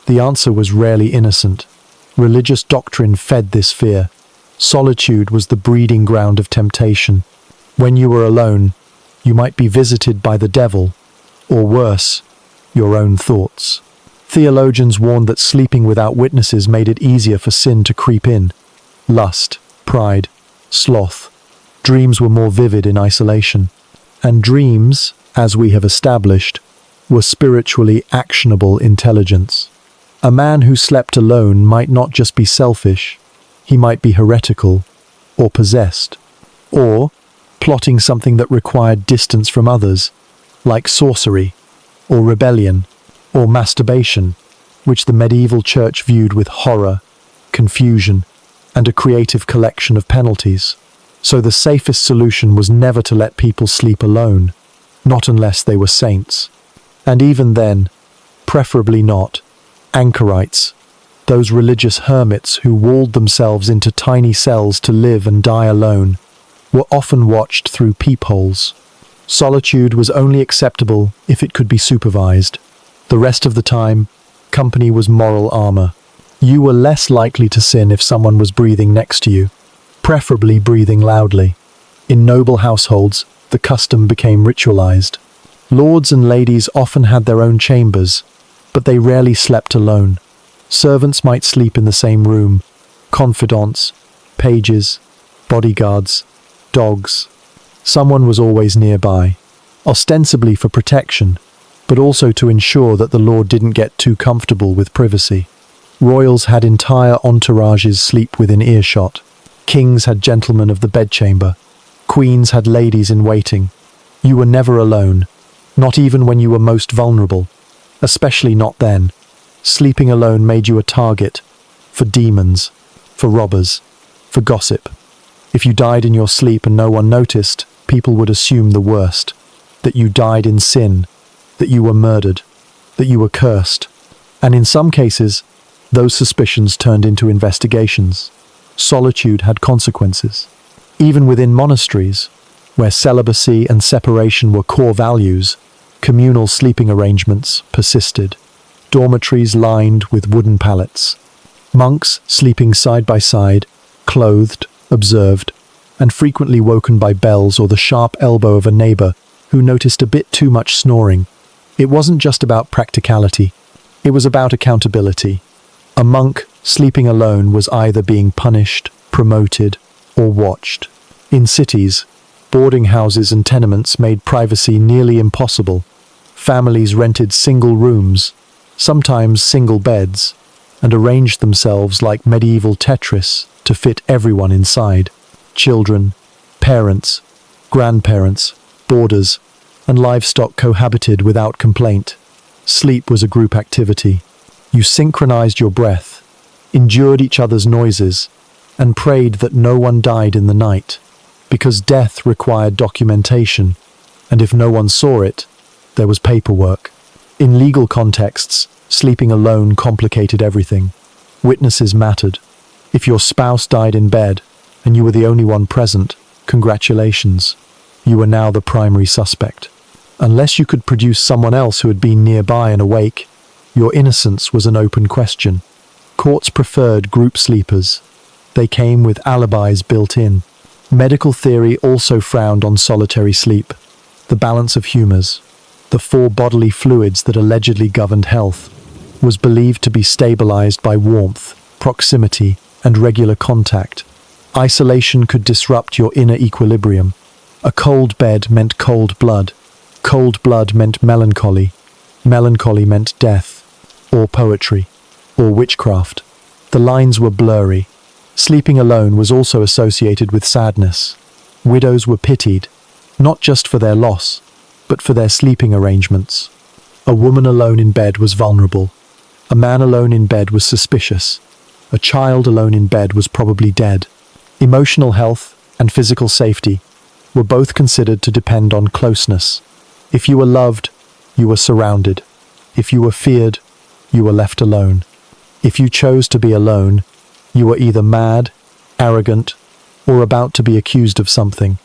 The answer was rarely innocent. Religious doctrine fed this fear. Solitude was the breeding ground of temptation. When you were alone, you might be visited by the devil, or worse, your own thoughts. Theologians warned that sleeping without witnesses made it easier for sin to creep in. Lust, pride, sloth. Dreams were more vivid in isolation. And dreams, as we have established, were spiritually actionable intelligence. A man who slept alone might not just be selfish, he might be heretical, or possessed, or plotting something that required distance from others, like sorcery, or rebellion, or masturbation, which the medieval church viewed with horror, confusion, and a creative collection of penalties. So the safest solution was never to let people sleep alone, not unless they were saints. And even then, preferably not, anchorites, those religious hermits who walled themselves into tiny cells to live and die alone, were often watched through peepholes. Solitude was only acceptable if it could be supervised. The rest of the time, company was moral armor. You were less likely to sin if someone was breathing next to you, preferably breathing loudly. In noble households, the custom became ritualized. Lords and ladies often had their own chambers, but they rarely slept alone. Servants might sleep in the same room. Confidants, pages, bodyguards, dogs. Someone was always nearby, ostensibly for protection, but also to ensure that the Lord didn't get too comfortable with privacy. Royals had entire entourages sleep within earshot. Kings had gentlemen of the bedchamber. Queens had ladies in waiting. You were never alone, not even when you were most vulnerable, especially not then. Sleeping alone made you a target for demons, for robbers, for gossip. If you died in your sleep and no one noticed, people would assume the worst, that you died in sin, that you were murdered, that you were cursed. And in some cases, those suspicions turned into investigations. Solitude had consequences. Even within monasteries, where celibacy and separation were core values, communal sleeping arrangements persisted. Dormitories lined with wooden pallets. Monks sleeping side by side, clothed, observed, and frequently woken by bells or the sharp elbow of a neighbor who noticed a bit too much snoring. It wasn't just about practicality. It was about accountability. A monk sleeping alone was either being punished, promoted, or watched. In cities, boarding houses and tenements made privacy nearly impossible. Families rented single rooms, sometimes single beds, and arranged themselves like medieval Tetris to fit everyone inside. Children, parents, grandparents, boarders, and livestock cohabited without complaint. Sleep was a group activity. You synchronized your breath, endured each other's noises, and prayed that no one died in the night, because death required documentation, and if no one saw it, there was paperwork. In legal contexts, sleeping alone complicated everything. Witnesses mattered. If your spouse died in bed, and you were the only one present, congratulations. You were now the primary suspect. Unless you could produce someone else who had been nearby and awake, your innocence was an open question. Courts preferred group sleepers. They came with alibis built in. Medical theory also frowned on solitary sleep. The balance of humors, the four bodily fluids that allegedly governed health, was believed to be stabilized by warmth, proximity, and regular contact. Isolation could disrupt your inner equilibrium. A cold bed meant cold blood. Cold blood meant melancholy. Melancholy meant death, or poetry, or witchcraft. The lines were blurry. Sleeping alone was also associated with sadness. Widows were pitied, not just for their loss, but for their sleeping arrangements. A woman alone in bed was vulnerable. A man alone in bed was suspicious. A child alone in bed was probably dead. Emotional health and physical safety were both considered to depend on closeness. If you were loved, you were surrounded. If you were feared, you were left alone. If you chose to be alone, you were either mad, arrogant, or about to be accused of something.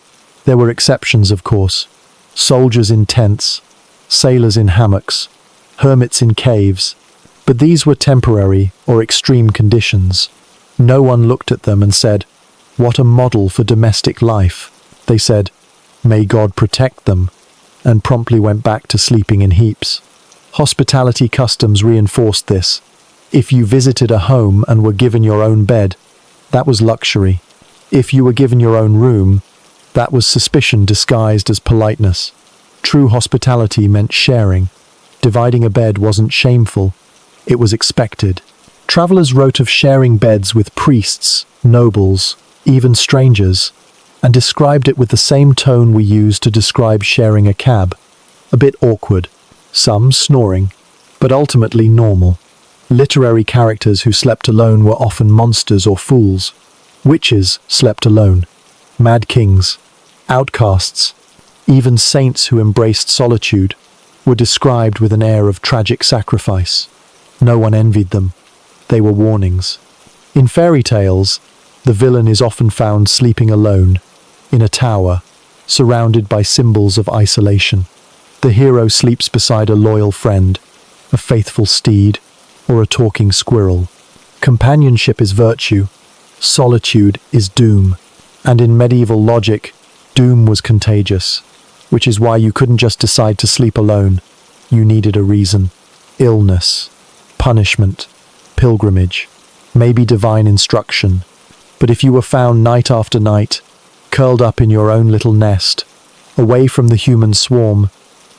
There were exceptions, of course. Soldiers in tents, sailors in hammocks, hermits in caves, but these were temporary or extreme conditions. No one looked at them and said, "What a model for domestic life." They said, "May God protect them," and promptly went back to sleeping in heaps. Hospitality customs reinforced this. If you visited a home and were given your own bed, that was luxury. If you were given your own room, that was suspicion disguised as politeness. True hospitality meant sharing. Dividing a bed wasn't shameful, it was expected. Travelers wrote of sharing beds with priests, nobles, even strangers, and described it with the same tone we use to describe sharing a cab. A bit awkward, some snoring, but ultimately normal. Literary characters who slept alone were often monsters or fools. Witches slept alone. Mad kings, outcasts, even saints who embraced solitude were described with an air of tragic sacrifice. No one envied them. They were warnings. In fairy tales, the villain is often found sleeping alone, in a tower, surrounded by symbols of isolation. The hero sleeps beside a loyal friend, a faithful steed, or a talking squirrel. Companionship is virtue, solitude is doom. And in medieval logic, doom was contagious, which is why you couldn't just decide to sleep alone. You needed a reason. Illness, punishment, pilgrimage, maybe divine instruction. But if you were found night after night, curled up in your own little nest, away from the human swarm,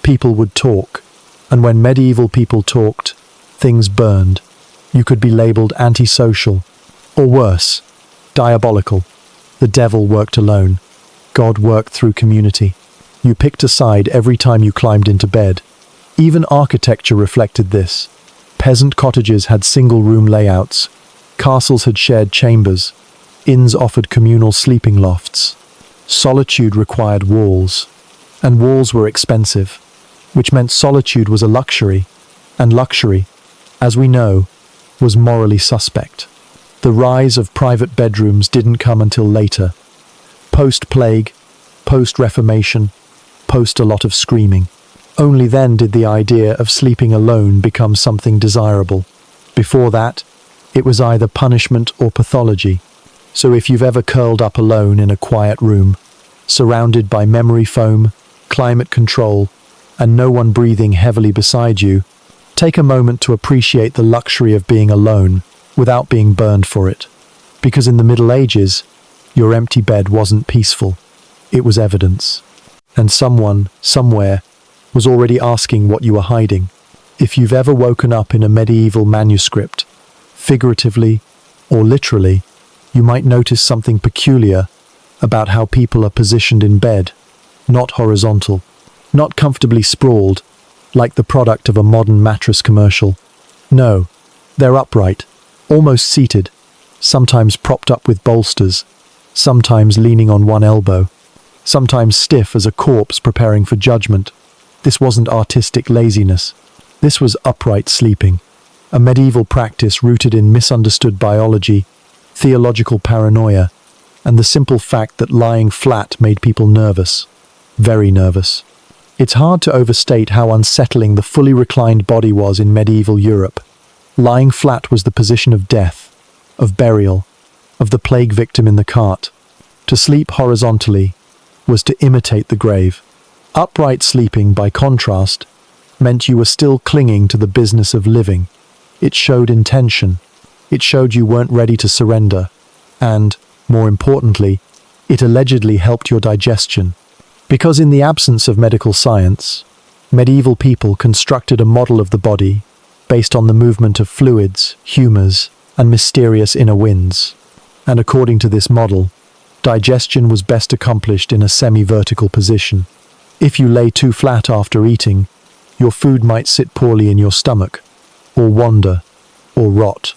people would talk. And when medieval people talked, things burned. You could be labelled antisocial, or worse, diabolical. The devil worked alone. God worked through community. You picked a side every time you climbed into bed. Even architecture reflected this. Peasant cottages had single-room layouts. Castles had shared chambers. Inns offered communal sleeping lofts. Solitude required walls, and walls were expensive, which meant solitude was a luxury, and luxury, as we know, was morally suspect. The rise of private bedrooms didn't come until later. Post-plague, post-Reformation, post a lot of screaming. Only then did the idea of sleeping alone become something desirable. Before that, it was either punishment or pathology. So if you've ever curled up alone in a quiet room, surrounded by memory foam, climate control, and no one breathing heavily beside you, take a moment to appreciate the luxury of being alone without being burned for it. Because in the Middle Ages, your empty bed wasn't peaceful. It was evidence. And someone, somewhere, was already asking what you were hiding. If you've ever woken up in a medieval manuscript, figuratively or literally, you might notice something peculiar about how people are positioned in bed, not horizontal, not comfortably sprawled, like the product of a modern mattress commercial. No, they're upright, almost seated, sometimes propped up with bolsters, sometimes leaning on one elbow, sometimes stiff as a corpse preparing for judgment. This wasn't artistic laziness. This was upright sleeping, a medieval practice rooted in misunderstood biology, theological paranoia, and the simple fact that lying flat made people nervous. Very nervous. It's hard to overstate how unsettling the fully reclined body was in medieval Europe. Lying flat was the position of death, of burial, of the plague victim in the cart. To sleep horizontally was to imitate the grave. Upright sleeping, by contrast, meant you were still clinging to the business of living. It showed intention. It showed you weren't ready to surrender. And, more importantly, it allegedly helped your digestion. Because in the absence of medical science, medieval people constructed a model of the body based on the movement of fluids, humors, and mysterious inner winds. And according to this model, digestion was best accomplished in a semi-vertical position. If you lay too flat after eating, your food might sit poorly in your stomach, or wander, or rot,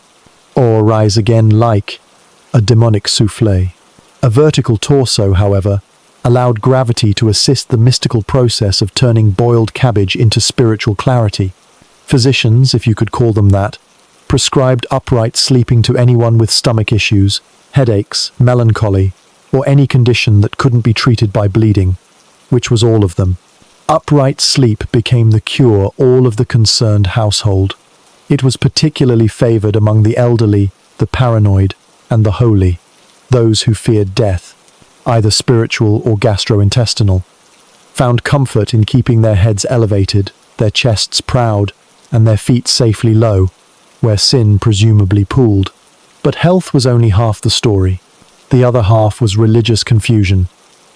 or rise again like a demonic soufflé. A vertical torso, however, allowed gravity to assist the mystical process of turning boiled cabbage into spiritual clarity. Physicians, if you could call them that, prescribed upright sleeping to anyone with stomach issues, headaches, melancholy, or any condition that couldn't be treated by bleeding, which was all of them. Upright sleep became the cure all of the concerned household. It was particularly favored among the elderly, the paranoid, and the holy, those who feared death, either spiritual or gastrointestinal, found comfort in keeping their heads elevated, their chests proud, and their feet safely low, where sin presumably pooled. But health was only half the story. The other half was religious confusion.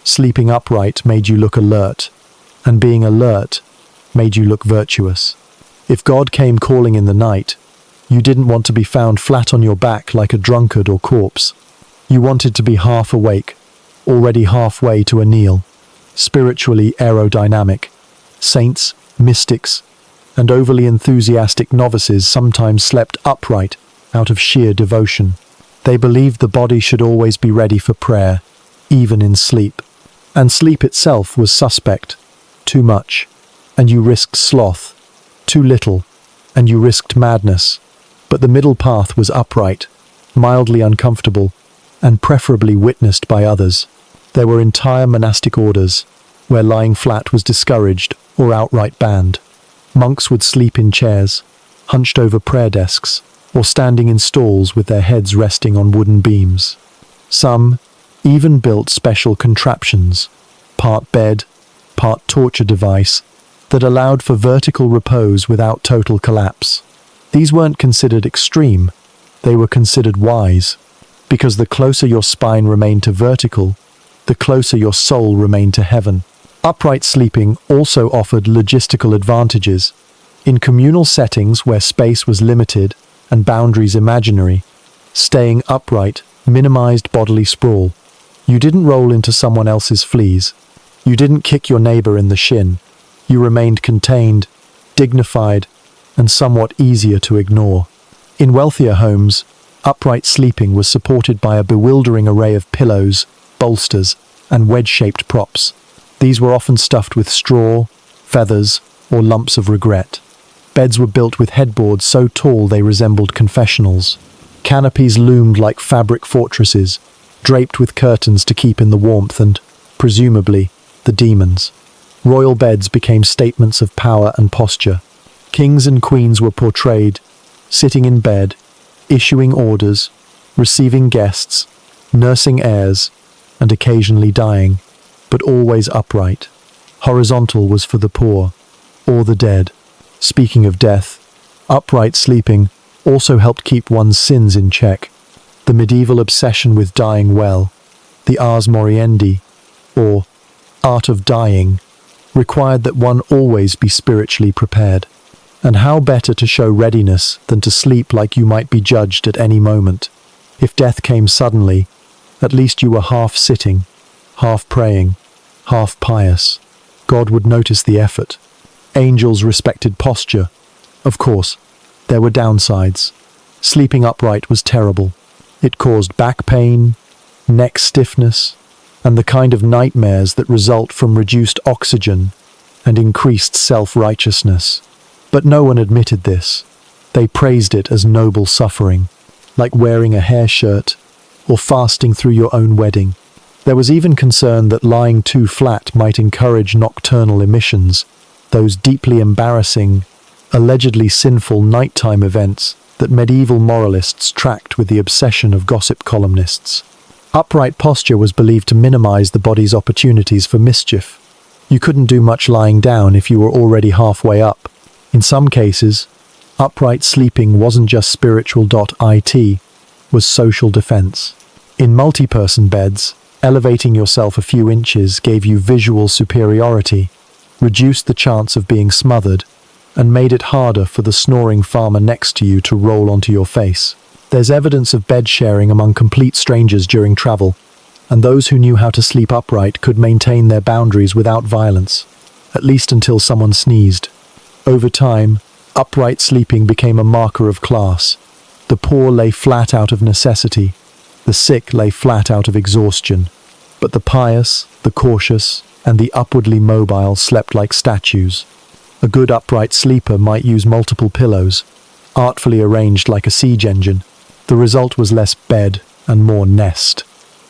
Sleeping upright made you look alert, and being alert made you look virtuous. If God came calling in the night, you didn't want to be found flat on your back like a drunkard or corpse. You wanted to be half awake, already halfway to a kneel, spiritually aerodynamic. Saints, mystics, and overly enthusiastic novices sometimes slept upright out of sheer devotion. They believed the body should always be ready for prayer, even in sleep. And sleep itself was suspect. Too much, and you risked sloth. Too little, and you risked madness. But the middle path was upright, mildly uncomfortable, and preferably witnessed by others. There were entire monastic orders where lying flat was discouraged or outright banned. Monks would sleep in chairs, hunched over prayer desks, or standing in stalls with their heads resting on wooden beams. Some even built special contraptions, part bed, part torture device, that allowed for vertical repose without total collapse. These weren't considered extreme, they were considered wise. because the closer your spine remained to vertical, the closer your soul remained to heaven. Upright sleeping also offered logistical advantages. In communal settings where space was limited and boundaries imaginary, staying upright minimized bodily sprawl. You didn't roll into someone else's fleas. You didn't kick your neighbor in the shin. You remained contained, dignified, and somewhat easier to ignore. In wealthier homes, upright sleeping was supported by a bewildering array of pillows, bolsters, and wedge-shaped props. These were often stuffed with straw, feathers, or lumps of regret. Beds were built with headboards so tall they resembled confessionals. Canopies loomed like fabric fortresses, draped with curtains to keep in the warmth and, presumably, the demons. Royal beds became statements of power and posture. Kings and queens were portrayed, sitting in bed, issuing orders, receiving guests, nursing heirs, and occasionally dying, but always upright. Horizontal was for the poor, or the dead. Speaking of death, upright sleeping also helped keep one's sins in check. The medieval obsession with dying well, the ars moriendi, or art of dying, required that one always be spiritually prepared. And how better to show readiness than to sleep like you might be judged at any moment? If death came suddenly, at least you were half sitting, half praying, half pious. God would notice the effort. Angels respected posture. Of course, there were downsides. Sleeping upright was terrible. It caused back pain, neck stiffness, and the kind of nightmares that result from reduced oxygen and increased self-righteousness. But no one admitted this. They praised it as noble suffering, like wearing a hair shirt or fasting through your own wedding. There was even concern that lying too flat might encourage nocturnal emissions, those deeply embarrassing, allegedly sinful nighttime events that medieval moralists tracked with the obsession of gossip columnists. Upright posture was believed to minimize the body's opportunities for mischief. You couldn't do much lying down if you were already halfway up. In some cases, upright sleeping wasn't just spiritual.it, was social defense. In multi-person beds, elevating yourself a few inches gave you visual superiority, reduced the chance of being smothered, and made it harder for the snoring farmer next to you to roll onto your face. There's evidence of bed sharing among complete strangers during travel, and those who knew how to sleep upright could maintain their boundaries without violence, at least until someone sneezed. Over time, upright sleeping became a marker of class. The poor lay flat out of necessity. The sick lay flat out of exhaustion. But the pious, the cautious, and the upwardly mobile slept like statues. A good upright sleeper might use multiple pillows, artfully arranged like a siege engine. The result was less bed and more nest.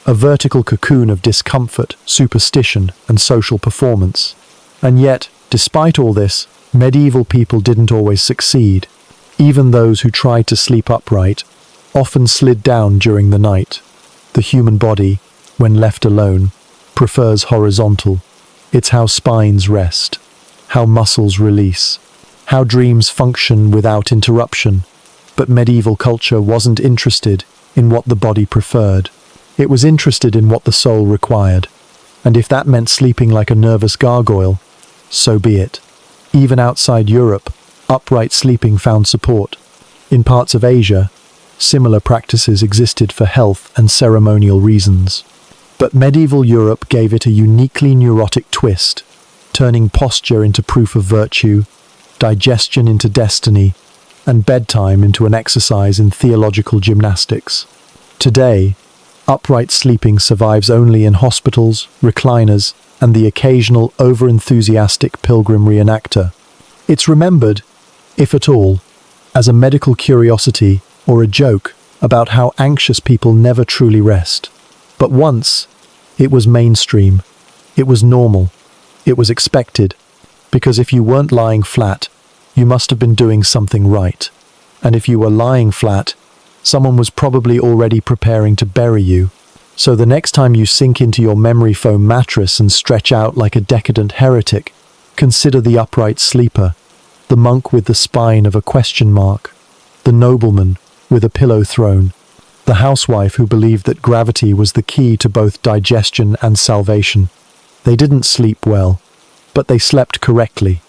A vertical cocoon of discomfort, superstition, and social performance. And yet, despite all this, medieval people didn't always succeed. Even those who tried to sleep upright often slid down during the night. The human body, when left alone, prefers horizontal. It's how spines rest, how muscles release, how dreams function without interruption. But medieval culture wasn't interested in what the body preferred. It was interested in what the soul required. And if that meant sleeping like a nervous gargoyle, so be it. Even outside Europe, upright sleeping found support. In parts of Asia, similar practices existed for health and ceremonial reasons. But medieval Europe gave it a uniquely neurotic twist, turning posture into proof of virtue, digestion into destiny, and bedtime into an exercise in theological gymnastics. Today, upright sleeping survives only in hospitals, recliners, and the occasional over-enthusiastic pilgrim reenactor. It's remembered, if at all, as a medical curiosity or a joke about how anxious people never truly rest. But once, it was mainstream. It was normal. It was expected. Because if you weren't lying flat, you must have been doing something right. And if you were lying flat, someone was probably already preparing to bury you. So the next time you sink into your memory foam mattress and stretch out like a decadent heretic, consider the upright sleeper, the monk with the spine of a question mark, the nobleman with a pillow throne, the housewife who believed that gravity was the key to both digestion and salvation. They didn't sleep well, but they slept correctly,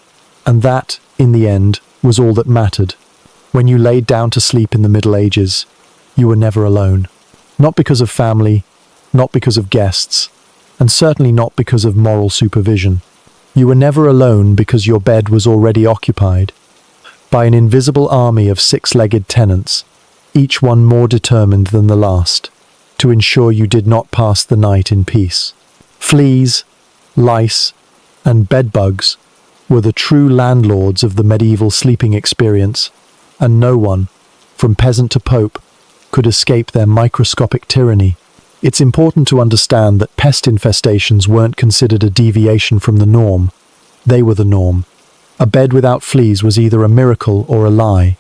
and that, in the end, was all that mattered. When you laid down to sleep in the Middle Ages, you were never alone. Not because of family, not because of guests, and certainly not because of moral supervision. You were never alone because your bed was already occupied by an invisible army of six-legged tenants, each one more determined than the last, to ensure you did not pass the night in peace. Fleas, lice, and bedbugs were the true landlords of the medieval sleeping experience, and no one, from peasant to pope, could escape their microscopic tyranny. It's important to understand that pest infestations weren't considered a deviation from the norm. They were the norm. A bed without fleas was either a miracle or a lie.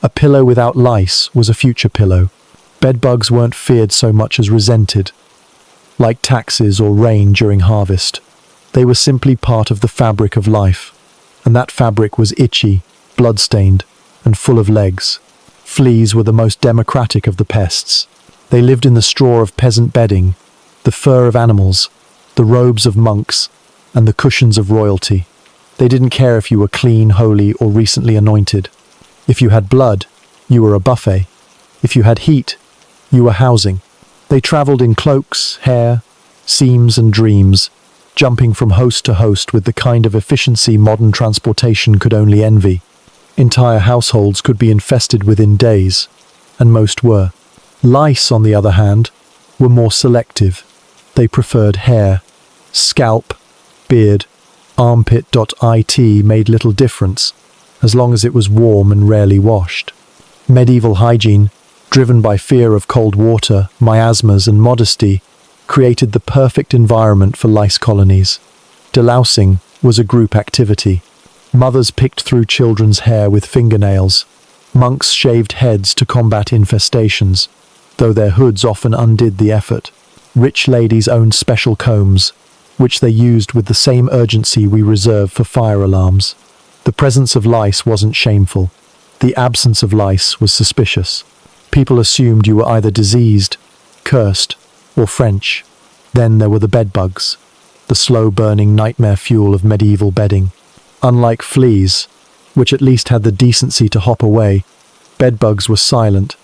A pillow without lice was a future pillow. Bedbugs weren't feared so much as resented, like taxes or rain during harvest. They were simply part of the fabric of life, and that fabric was itchy, blood-stained, and full of legs. Fleas were the most democratic of the pests. They lived in the straw of peasant bedding, the fur of animals, the robes of monks, and the cushions of royalty. They didn't care if you were clean, holy, or recently anointed. If you had blood, you were a buffet. If you had heat, you were housing. They traveled in cloaks, hair, seams, and dreams, jumping from host to host with the kind of efficiency modern transportation could only envy. Entire households could be infested within days, and most were. Lice, on the other hand, were more selective. They preferred hair. Scalp, beard, armpit.it made little difference, as long as it was warm and rarely washed. Medieval hygiene, driven by fear of cold water, miasmas, and modesty, created the perfect environment for lice colonies. Delousing was a group activity. Mothers picked through children's hair with fingernails. Monks shaved heads to combat infestations, though their hoods often undid the effort. Rich ladies owned special combs, which they used with the same urgency we reserve for fire alarms. The presence of lice wasn't shameful. The absence of lice was suspicious. People assumed you were either diseased, cursed, or French. Then there were the bedbugs, the slow-burning nightmare fuel of medieval bedding. Unlike fleas, which at least had the decency to hop away, bedbugs were silent,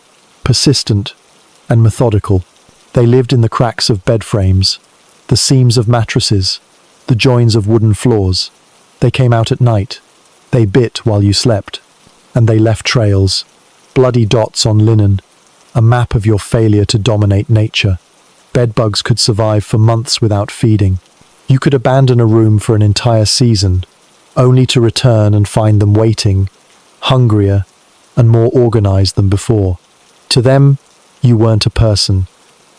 persistent, and methodical. They lived in the cracks of bed frames, the seams of mattresses, the joins of wooden floors. They came out at night. They bit while you slept. And they left trails, bloody dots on linen, a map of your failure to dominate nature. Bedbugs could survive for months without feeding. You could abandon a room for an entire season, only to return and find them waiting, hungrier and more organized than before. To them, you weren't a person.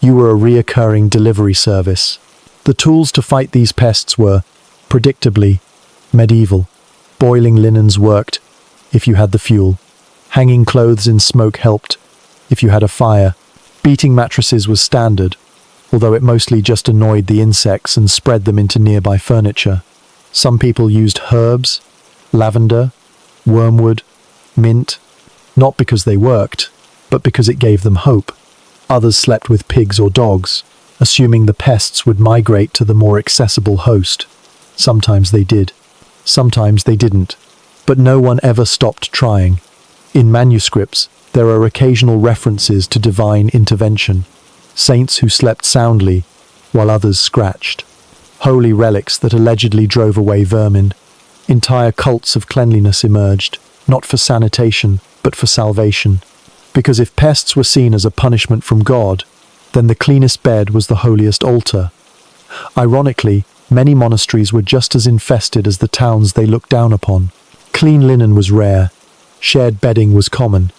You were a reoccurring delivery service. The tools to fight these pests were, predictably, medieval. Boiling linens worked, if you had the fuel. Hanging clothes in smoke helped, if you had a fire. Beating mattresses was standard, although it mostly just annoyed the insects and spread them into nearby furniture. Some people used herbs, lavender, wormwood, mint, not because they worked, but because it gave them hope. Others slept with pigs or dogs, assuming the pests would migrate to the more accessible host. Sometimes they did. Sometimes they didn't. But no one ever stopped trying. In manuscripts, there are occasional references to divine intervention. Saints who slept soundly, while others scratched. Holy relics that allegedly drove away vermin. Entire cults of cleanliness emerged, not for sanitation, but for salvation. Because if pests were seen as a punishment from God, then the cleanest bed was the holiest altar. Ironically, many monasteries were just as infested as the towns they looked down upon. Clean linen was rare, shared bedding was common,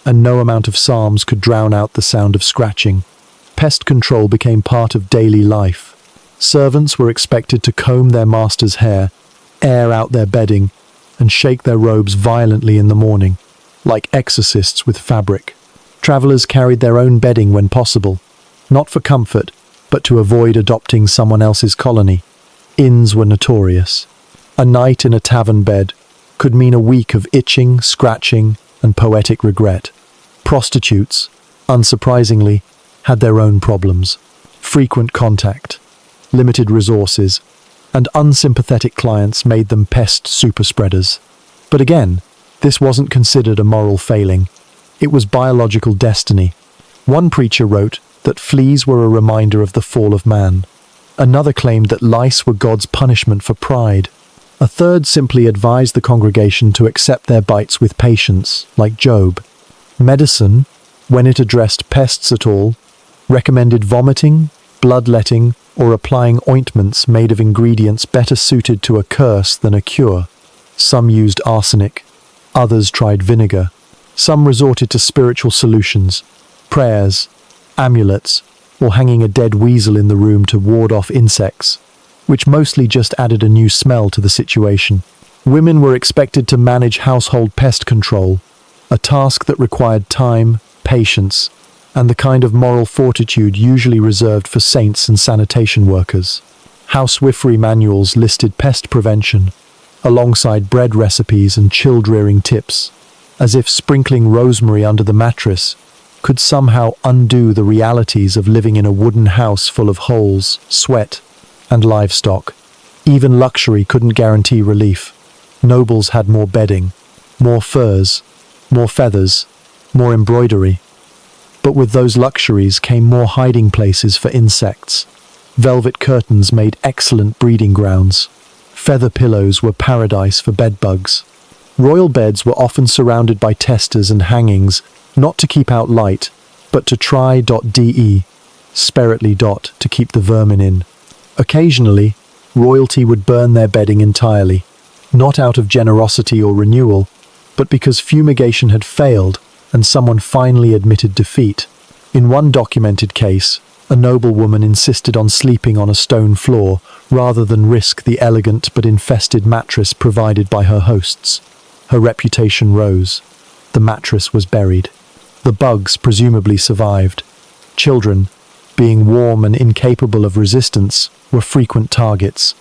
and no amount of psalms could drown out the sound of scratching. Pest control became part of daily life. Servants were expected to comb their master's hair, air out their bedding, and shake their robes violently in the morning, like exorcists with fabric. Travelers carried their own bedding when possible, not for comfort, but to avoid adopting someone else's colony. Inns were notorious. A night in a tavern bed could mean a week of itching, scratching, and poetic regret. Prostitutes, unsurprisingly, had their own problems. Frequent contact, limited resources, and unsympathetic clients made them pest superspreaders. But again, this wasn't considered a moral failing. It was biological destiny. One preacher wrote that fleas were a reminder of the fall of man. Another claimed that lice were God's punishment for pride. A third simply advised the congregation to accept their bites with patience, like Job. Medicine, when it addressed pests at all, recommended vomiting, bloodletting, or applying ointments made of ingredients better suited to a curse than a cure. Some used arsenic, others tried vinegar. Some resorted to spiritual solutions, prayers, amulets, or hanging a dead weasel in the room to ward off insects, which mostly just added a new smell to the situation. Women were expected to manage household pest control, a task that required time, patience, and the kind of moral fortitude usually reserved for saints and sanitation workers. Housewifery manuals listed pest prevention, alongside bread recipes and child-rearing tips, as if sprinkling rosemary under the mattress could somehow undo the realities of living in a wooden house full of holes, sweat, and livestock. Even luxury couldn't guarantee relief. Nobles had more bedding, more furs, more feathers, more embroidery. But with those luxuries came more hiding places for insects. Velvet curtains made excellent breeding grounds. Feather pillows were paradise for bedbugs. Royal beds were often surrounded by testers and hangings, not to keep out light, but to try.de, sparetly. To keep the vermin in. Occasionally, royalty would burn their bedding entirely, not out of generosity or renewal, but because fumigation had failed and someone finally admitted defeat. In one documented case, a noblewoman insisted on sleeping on a stone floor rather than risk the elegant but infested mattress provided by her hosts. Her reputation rose. The mattress was buried. The bugs presumably survived. Children, being warm and incapable of resistance, were frequent targets.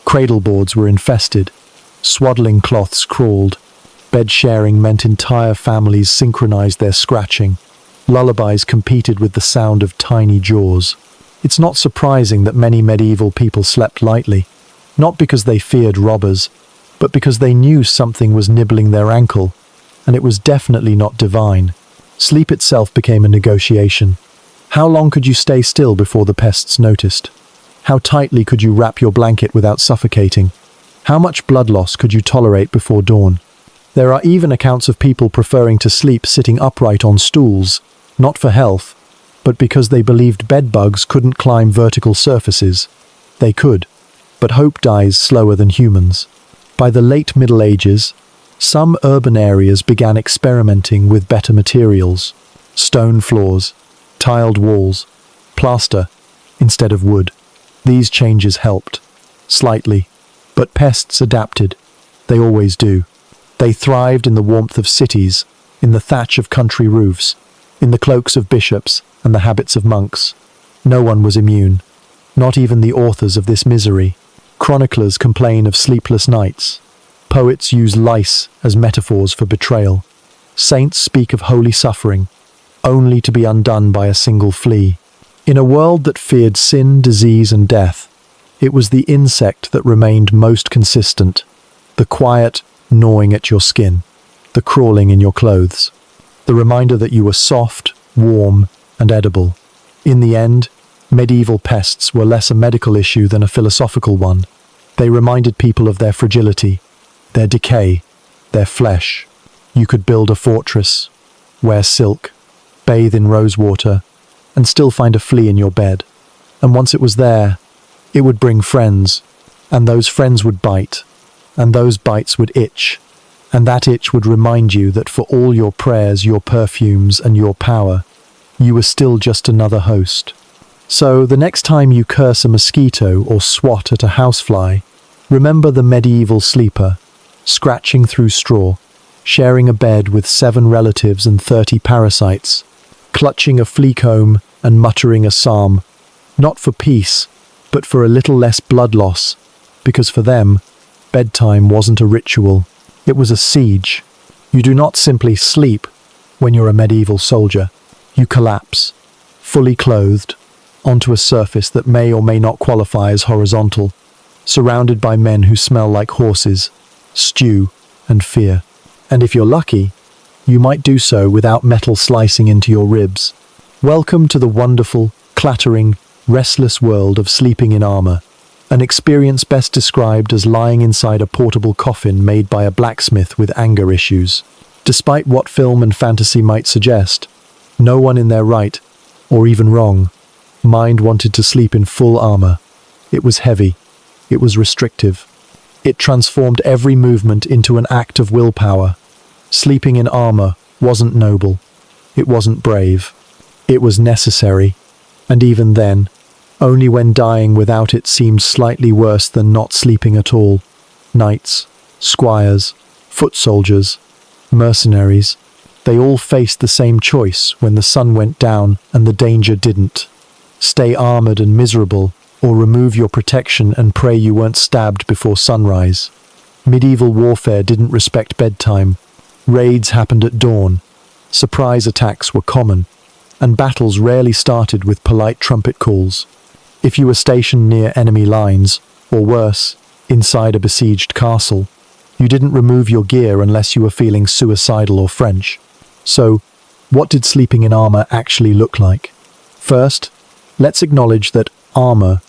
Cradleboards were infested. Swaddling cloths crawled. Bed sharing meant entire families synchronized their scratching. Lullabies competed with the sound of tiny jaws. It's not surprising that many medieval people slept lightly, not because they feared robbers, but because they knew something was nibbling their ankle, and it was definitely not divine. Sleep itself became a negotiation. How long could you stay still before the pests noticed? How tightly could you wrap your blanket without suffocating? How much blood loss could you tolerate before dawn? There are even accounts of people preferring to sleep sitting upright on stools, not for health, but because they believed bedbugs couldn't climb vertical surfaces. They could, but hope dies slower than humans. By the late Middle Ages, some urban areas began experimenting with better materials: stone floors, tiled walls, plaster instead of wood. These changes helped, slightly, but pests adapted. They always do. They thrived in the warmth of cities, in the thatch of country roofs, in the cloaks of bishops and the habits of monks. No one was immune, not even the authors of this misery. Chroniclers complain of sleepless nights. Poets use lice as metaphors for betrayal. Saints speak of holy suffering, only to be undone by a single flea. In a world that feared sin, disease, and death, it was the insect that remained most consistent, the quiet gnawing at your skin, the crawling in your clothes, the reminder that you were soft, warm, and edible. In the end, medieval pests were less a medical issue than a philosophical one. They reminded people of their fragility, their decay, their flesh. You could build a fortress, wear silk, bathe in rosewater, and still find a flea in your bed. And once it was there, it would bring friends, and those friends would bite, and those bites would itch, and that itch would remind you that for all your prayers, your perfumes, and your power, you were still just another host. So the next time you curse a mosquito or swat at a housefly, remember the medieval sleeper, scratching through straw, sharing a bed with 7 relatives and 30 parasites, clutching a flea comb and muttering a psalm, not for peace, but for a little less blood loss, because for them, bedtime wasn't a ritual, it was a siege. You do not simply sleep when you're a medieval soldier. You collapse, fully clothed, onto a surface that may or may not qualify as horizontal, surrounded by men who smell like horses, stew, and fear. And if you're lucky, you might do so without metal slicing into your ribs. Welcome to the wonderful, clattering, restless world of sleeping in armor, an experience best described as lying inside a portable coffin made by a blacksmith with anger issues. Despite what film and fantasy might suggest, no one in their right, or even wrong, mind wanted to sleep in full armor. It was heavy. It was restrictive. It transformed every movement into an act of willpower. Sleeping in armor wasn't noble. It wasn't brave. It was necessary. And even then, only when dying without it seemed slightly worse than not sleeping at all. Knights, squires, foot soldiers, mercenaries, they all faced the same choice when the sun went down and the danger didn't. Stay armored and miserable, or remove your protection and pray you weren't stabbed before sunrise. Medieval warfare didn't respect bedtime. Raids happened at dawn. Surprise attacks were common, and battles rarely started with polite trumpet calls. If you were stationed near enemy lines, or worse, inside a besieged castle, you didn't remove your gear unless you were feeling suicidal or French. So, what did sleeping in armor actually look like? First, let's acknowledge that armor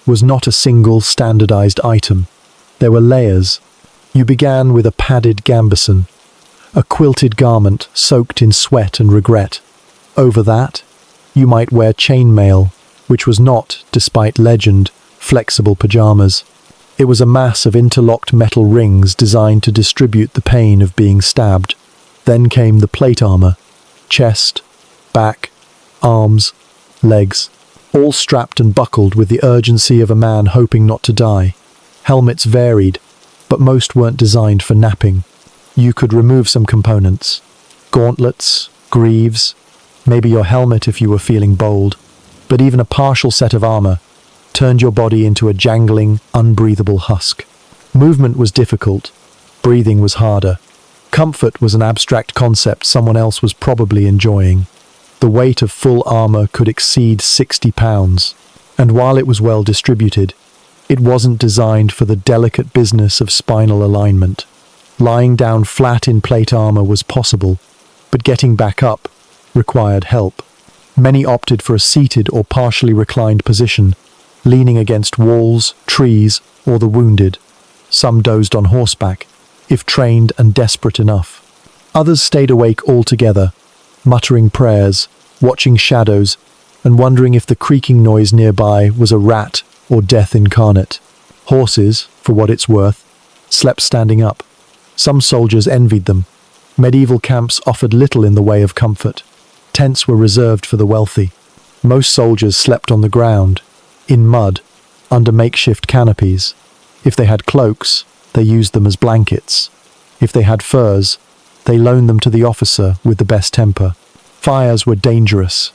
was not a single standardized item. There were layers. You began with a padded gambeson, a quilted garment soaked in sweat and regret. Over that, you might wear chainmail, which was not, despite legend, flexible pajamas. It was a mass of interlocked metal rings designed to distribute the pain of being stabbed. Then came the plate armor, chest, back, arms, legs, all strapped and buckled with the urgency of a man hoping not to die. Helmets varied, but most weren't designed for napping. You could remove some components. Gauntlets, greaves, maybe your helmet if you were feeling bold. But even a partial set of armor turned your body into a jangling, unbreathable husk. Movement was difficult. Breathing was harder. Comfort was an abstract concept someone else was probably enjoying. The weight of full armor could exceed 60 pounds, and while it was well distributed, it wasn't designed for the delicate business of spinal alignment. Lying down flat in plate armor was possible, but getting back up required help. Many opted for a seated or partially reclined position, leaning against walls, trees, or the wounded. Some dozed on horseback, if trained and desperate enough. Others stayed awake altogether, muttering prayers, watching shadows, and wondering if the creaking noise nearby was a rat or death incarnate. Horses, for what it's worth, slept standing up. Some soldiers envied them. Medieval camps offered little in the way of comfort. Tents were reserved for the wealthy. Most soldiers slept on the ground, in mud, under makeshift canopies. If they had cloaks, they used them as blankets. If they had furs, they loaned them to the officer with the best temper. Fires were dangerous,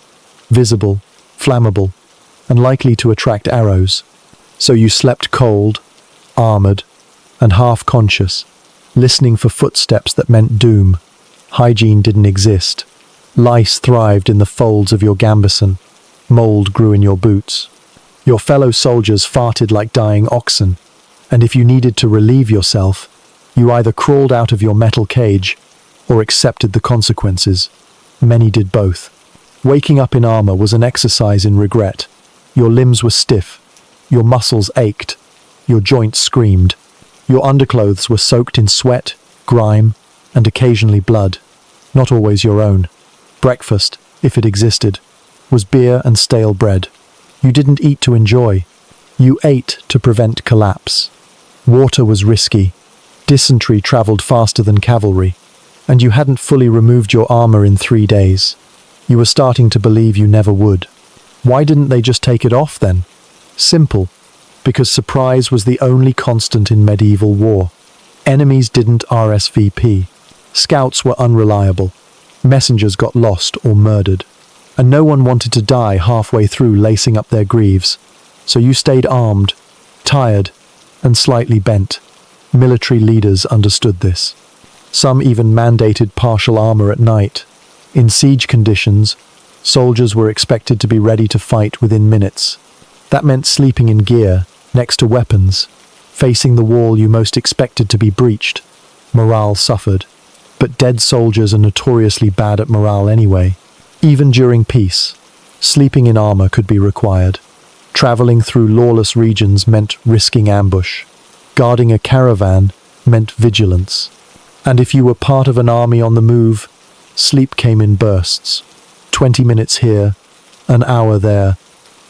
visible, flammable, and likely to attract arrows. So you slept cold, armored, and half-conscious, listening for footsteps that meant doom. Hygiene didn't exist. Lice thrived in the folds of your gambeson. Mold grew in your boots. Your fellow soldiers farted like dying oxen, and if you needed to relieve yourself, you either crawled out of your metal cage or accepted the consequences. Many did both. Waking up in armor was an exercise in regret. Your limbs were stiff, your muscles ached, your joints screamed. Your underclothes were soaked in sweat, grime, and occasionally blood, not always your own. Breakfast, if it existed, was beer and stale bread. You didn't eat to enjoy. You ate to prevent collapse. Water was risky. Dysentery traveled faster than cavalry, and you hadn't fully removed your armor in 3 days. You were starting to believe you never would. Why didn't they just take it off then? Simple. Because surprise was the only constant in medieval war. Enemies didn't RSVP. Scouts were unreliable. Messengers got lost or murdered. And no one wanted to die halfway through lacing up their greaves. So you stayed armed, tired, and slightly bent. Military leaders understood this. Some even mandated partial armor at night. In siege conditions, Soldiers were expected to be ready to fight within minutes. That meant sleeping in gear, next to weapons, facing the wall you most expected to be breached. Morale suffered. But dead soldiers are notoriously bad at morale anyway. Even during peace, sleeping in armor could be required. Traveling through lawless regions meant risking ambush. Guarding a caravan meant vigilance. And if you were part of an army on the move, sleep came in bursts. 20 minutes here, an hour there,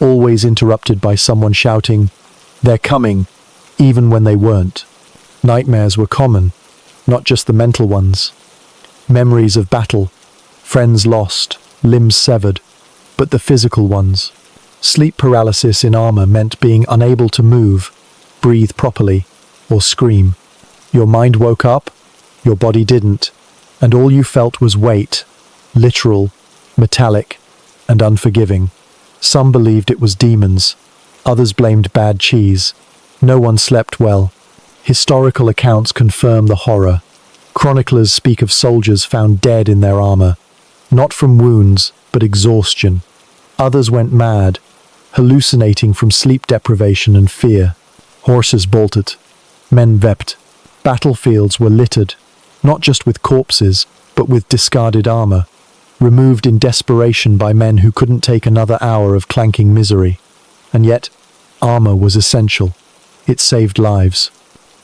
always interrupted by someone shouting, "They're coming," even when they weren't. Nightmares were common, not just the mental ones. Memories of battle, friends lost, limbs severed, but the physical ones. Sleep paralysis in armor meant being unable to move, breathe properly, or scream. Your mind woke up, your body didn't, and all you felt was weight, literal, metallic, and unforgiving. Some believed it was demons, others blamed bad cheese. No one slept well. Historical accounts confirm the horror. Chroniclers speak of soldiers found dead in their armor, not from wounds, but exhaustion. Others went mad, hallucinating from sleep deprivation and fear. Horses bolted. Men wept. Battlefields were littered, not just with corpses, but with discarded armor, removed in desperation by men who couldn't take another hour of clanking misery. And yet, armor was essential. It saved lives.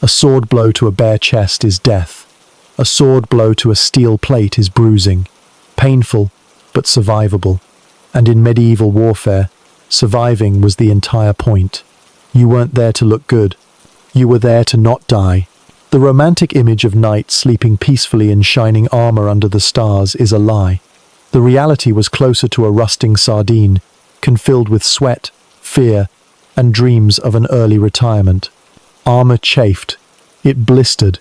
A sword blow to a bare chest is death. A sword blow to a steel plate is bruising. Painful, but survivable. And in medieval warfare, surviving was the entire point. You weren't there to look good. You were there to not die. The romantic image of knights sleeping peacefully in shining armor under the stars is a lie. The reality was closer to a rusting sardine, confilled with sweat, fear, and dreams of an early retirement. Armor chafed. It blistered.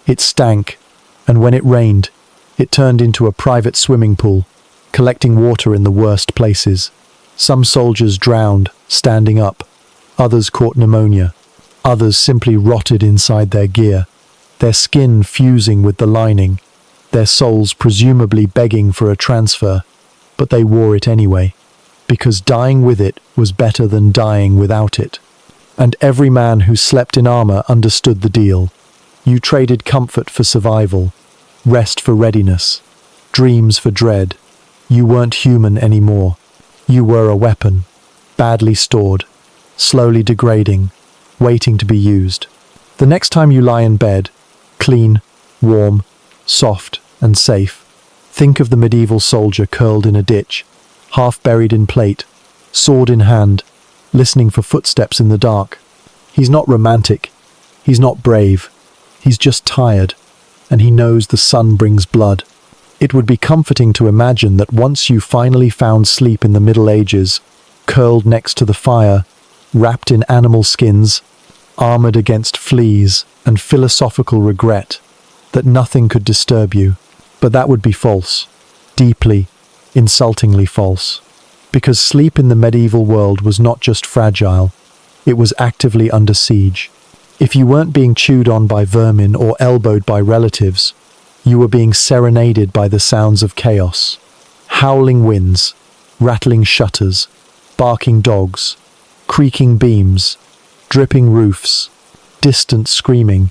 It stank. And when it rained, it turned into a private swimming pool, collecting water in the worst places. Some soldiers drowned, standing up. Others caught pneumonia. Others simply rotted inside their gear, their skin fusing with the lining, their souls presumably begging for a transfer, but they wore it anyway, because dying with it was better than dying without it. And every man who slept in armor understood the deal. You traded comfort for survival, rest for readiness, dreams for dread. You weren't human anymore. You were a weapon, badly stored, slowly degrading, waiting to be used. The next time you lie in bed, clean, warm, soft, and safe, think of the medieval soldier curled in a ditch, half buried in plate, sword in hand, listening for footsteps in the dark. He's not romantic. He's not brave. He's just tired, and he knows the sun brings blood. It would be comforting to imagine that once you finally found sleep in the Middle Ages, curled next to the fire, wrapped in animal skins, armored against fleas and philosophical regret, that nothing could disturb you. But that would be false. Deeply, insultingly false. Because sleep in the medieval world was not just fragile, it was actively under siege. If you weren't being chewed on by vermin or elbowed by relatives, you were being serenaded by the sounds of chaos. Howling winds, rattling shutters, barking dogs, creaking beams, dripping roofs, distant screaming,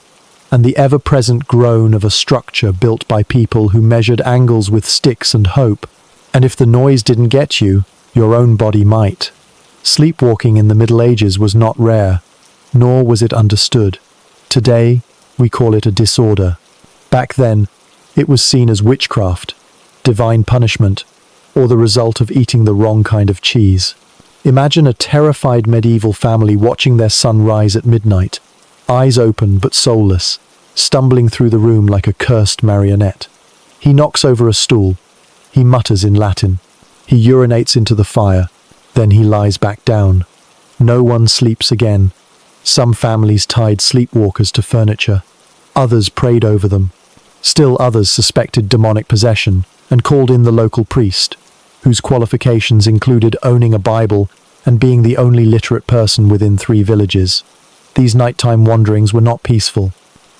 and the ever-present groan of a structure built by people who measured angles with sticks and hope. And if the noise didn't get you, your own body might. Sleepwalking in the Middle Ages was not rare, nor was it understood. Today, we call it a disorder. Back then, it was seen as witchcraft, divine punishment, or the result of eating the wrong kind of cheese. Imagine a terrified medieval family watching their son rise at midnight, eyes open but soulless, stumbling through the room like a cursed marionette. He knocks over a stool. He mutters in Latin. He urinates into the fire. Then he lies back down. No one sleeps again. Some families tied sleepwalkers to furniture. Others prayed over them. Still others suspected demonic possession and called in the local priest, whose qualifications included owning a Bible and being the only literate person within 3 villages. These nighttime wanderings were not peaceful.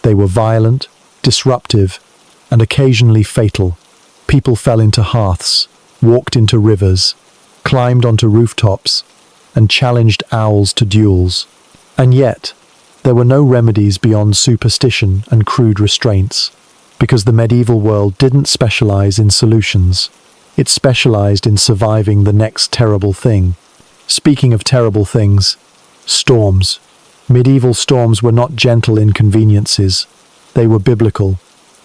They were violent, disruptive, and occasionally fatal. People fell into hearths, walked into rivers, climbed onto rooftops, and challenged owls to duels. And yet, there were no remedies beyond superstition and crude restraints, because the medieval world didn't specialize in solutions. It specialized in surviving the next terrible thing. Speaking of terrible things, storms. Medieval storms were not gentle inconveniences. They were biblical,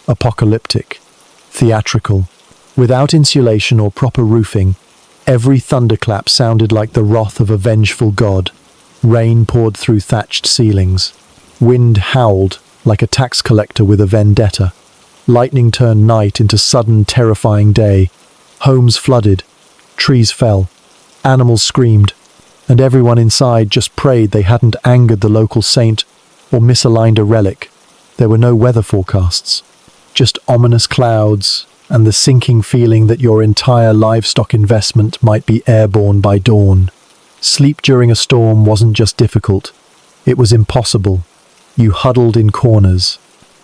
apocalyptic, theatrical. Without insulation or proper roofing, every thunderclap sounded like the wrath of a vengeful god. Rain poured through thatched ceilings. Wind howled like a tax collector with a vendetta. Lightning turned night into sudden, terrifying day. Homes flooded. Trees fell. Animals screamed. And everyone inside just prayed they hadn't angered the local saint or misaligned a relic. There were no weather forecasts. Just ominous clouds and the sinking feeling that your entire livestock investment might be airborne by dawn. Sleep during a storm wasn't just difficult. It was impossible. You huddled in corners.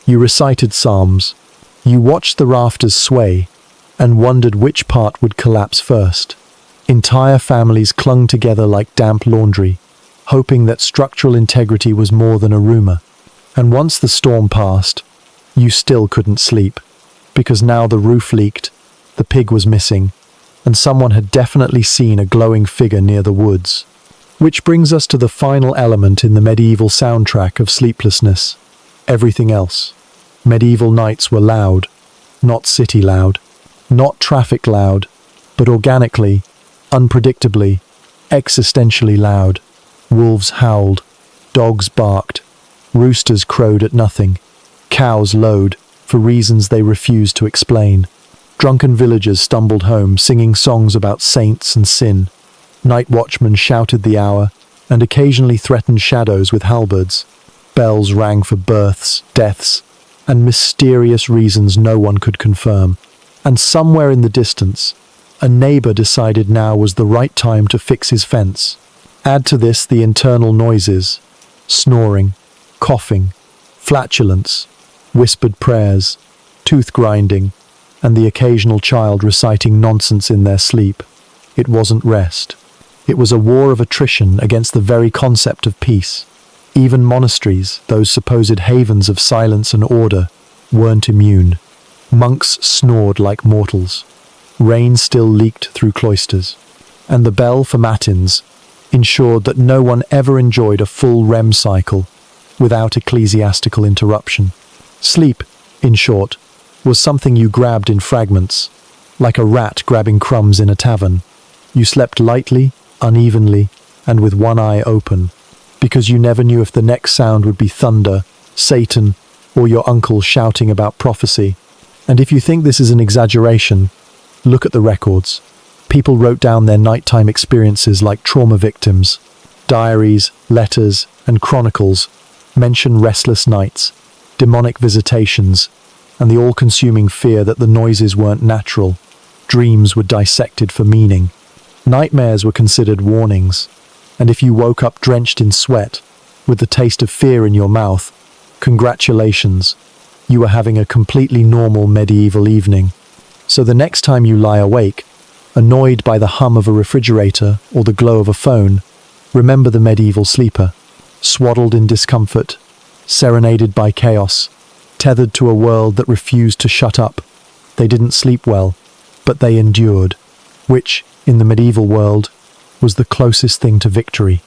You recited psalms. You watched the rafters sway and wondered which part would collapse first. Entire families clung together like damp laundry, hoping that structural integrity was more than a rumor. And once the storm passed, you still couldn't sleep, because now the roof leaked, the pig was missing, and someone had definitely seen a glowing figure near the woods. Which brings us to the final element in the medieval soundtrack of sleeplessness: everything else. Medieval nights were loud, not city loud, not traffic loud, but organically, unpredictably, existentially loud. Wolves howled, dogs barked, roosters crowed at nothing, cows lowed for reasons they refused to explain. Drunken villagers stumbled home singing songs about saints and sin. Night watchmen shouted the hour and occasionally threatened shadows with halberds. Bells rang for births, deaths, and mysterious reasons no one could confirm. And somewhere in the distance, a neighbor decided now was the right time to fix his fence. Add to this the internal noises: snoring, coughing, flatulence, whispered prayers, tooth grinding, and the occasional child reciting nonsense in their sleep. It wasn't rest. It was a war of attrition against the very concept of peace. Even monasteries, those supposed havens of silence and order, weren't immune. Monks snored like mortals. Rain still leaked through cloisters. And the bell for matins ensured that no one ever enjoyed a full REM cycle without ecclesiastical interruption. Sleep, in short, was something you grabbed in fragments, like a rat grabbing crumbs in a tavern. You slept lightly, unevenly, and with one eye open, because you never knew if the next sound would be thunder, Satan, or your uncle shouting about prophecy. And if you think this is an exaggeration, look at the records. People wrote down their nighttime experiences like trauma victims. Diaries, letters, and chronicles mention restless nights, demonic visitations, and the all-consuming fear that the noises weren't natural. Dreams were dissected for meaning. Nightmares were considered warnings, and if you woke up drenched in sweat, with the taste of fear in your mouth, congratulations, you were having a completely normal medieval evening. So the next time you lie awake, annoyed by the hum of a refrigerator or the glow of a phone, remember the medieval sleeper, swaddled in discomfort, serenaded by chaos, tethered to a world that refused to shut up. They didn't sleep well, but they endured, which, in the medieval world, was the closest thing to victory.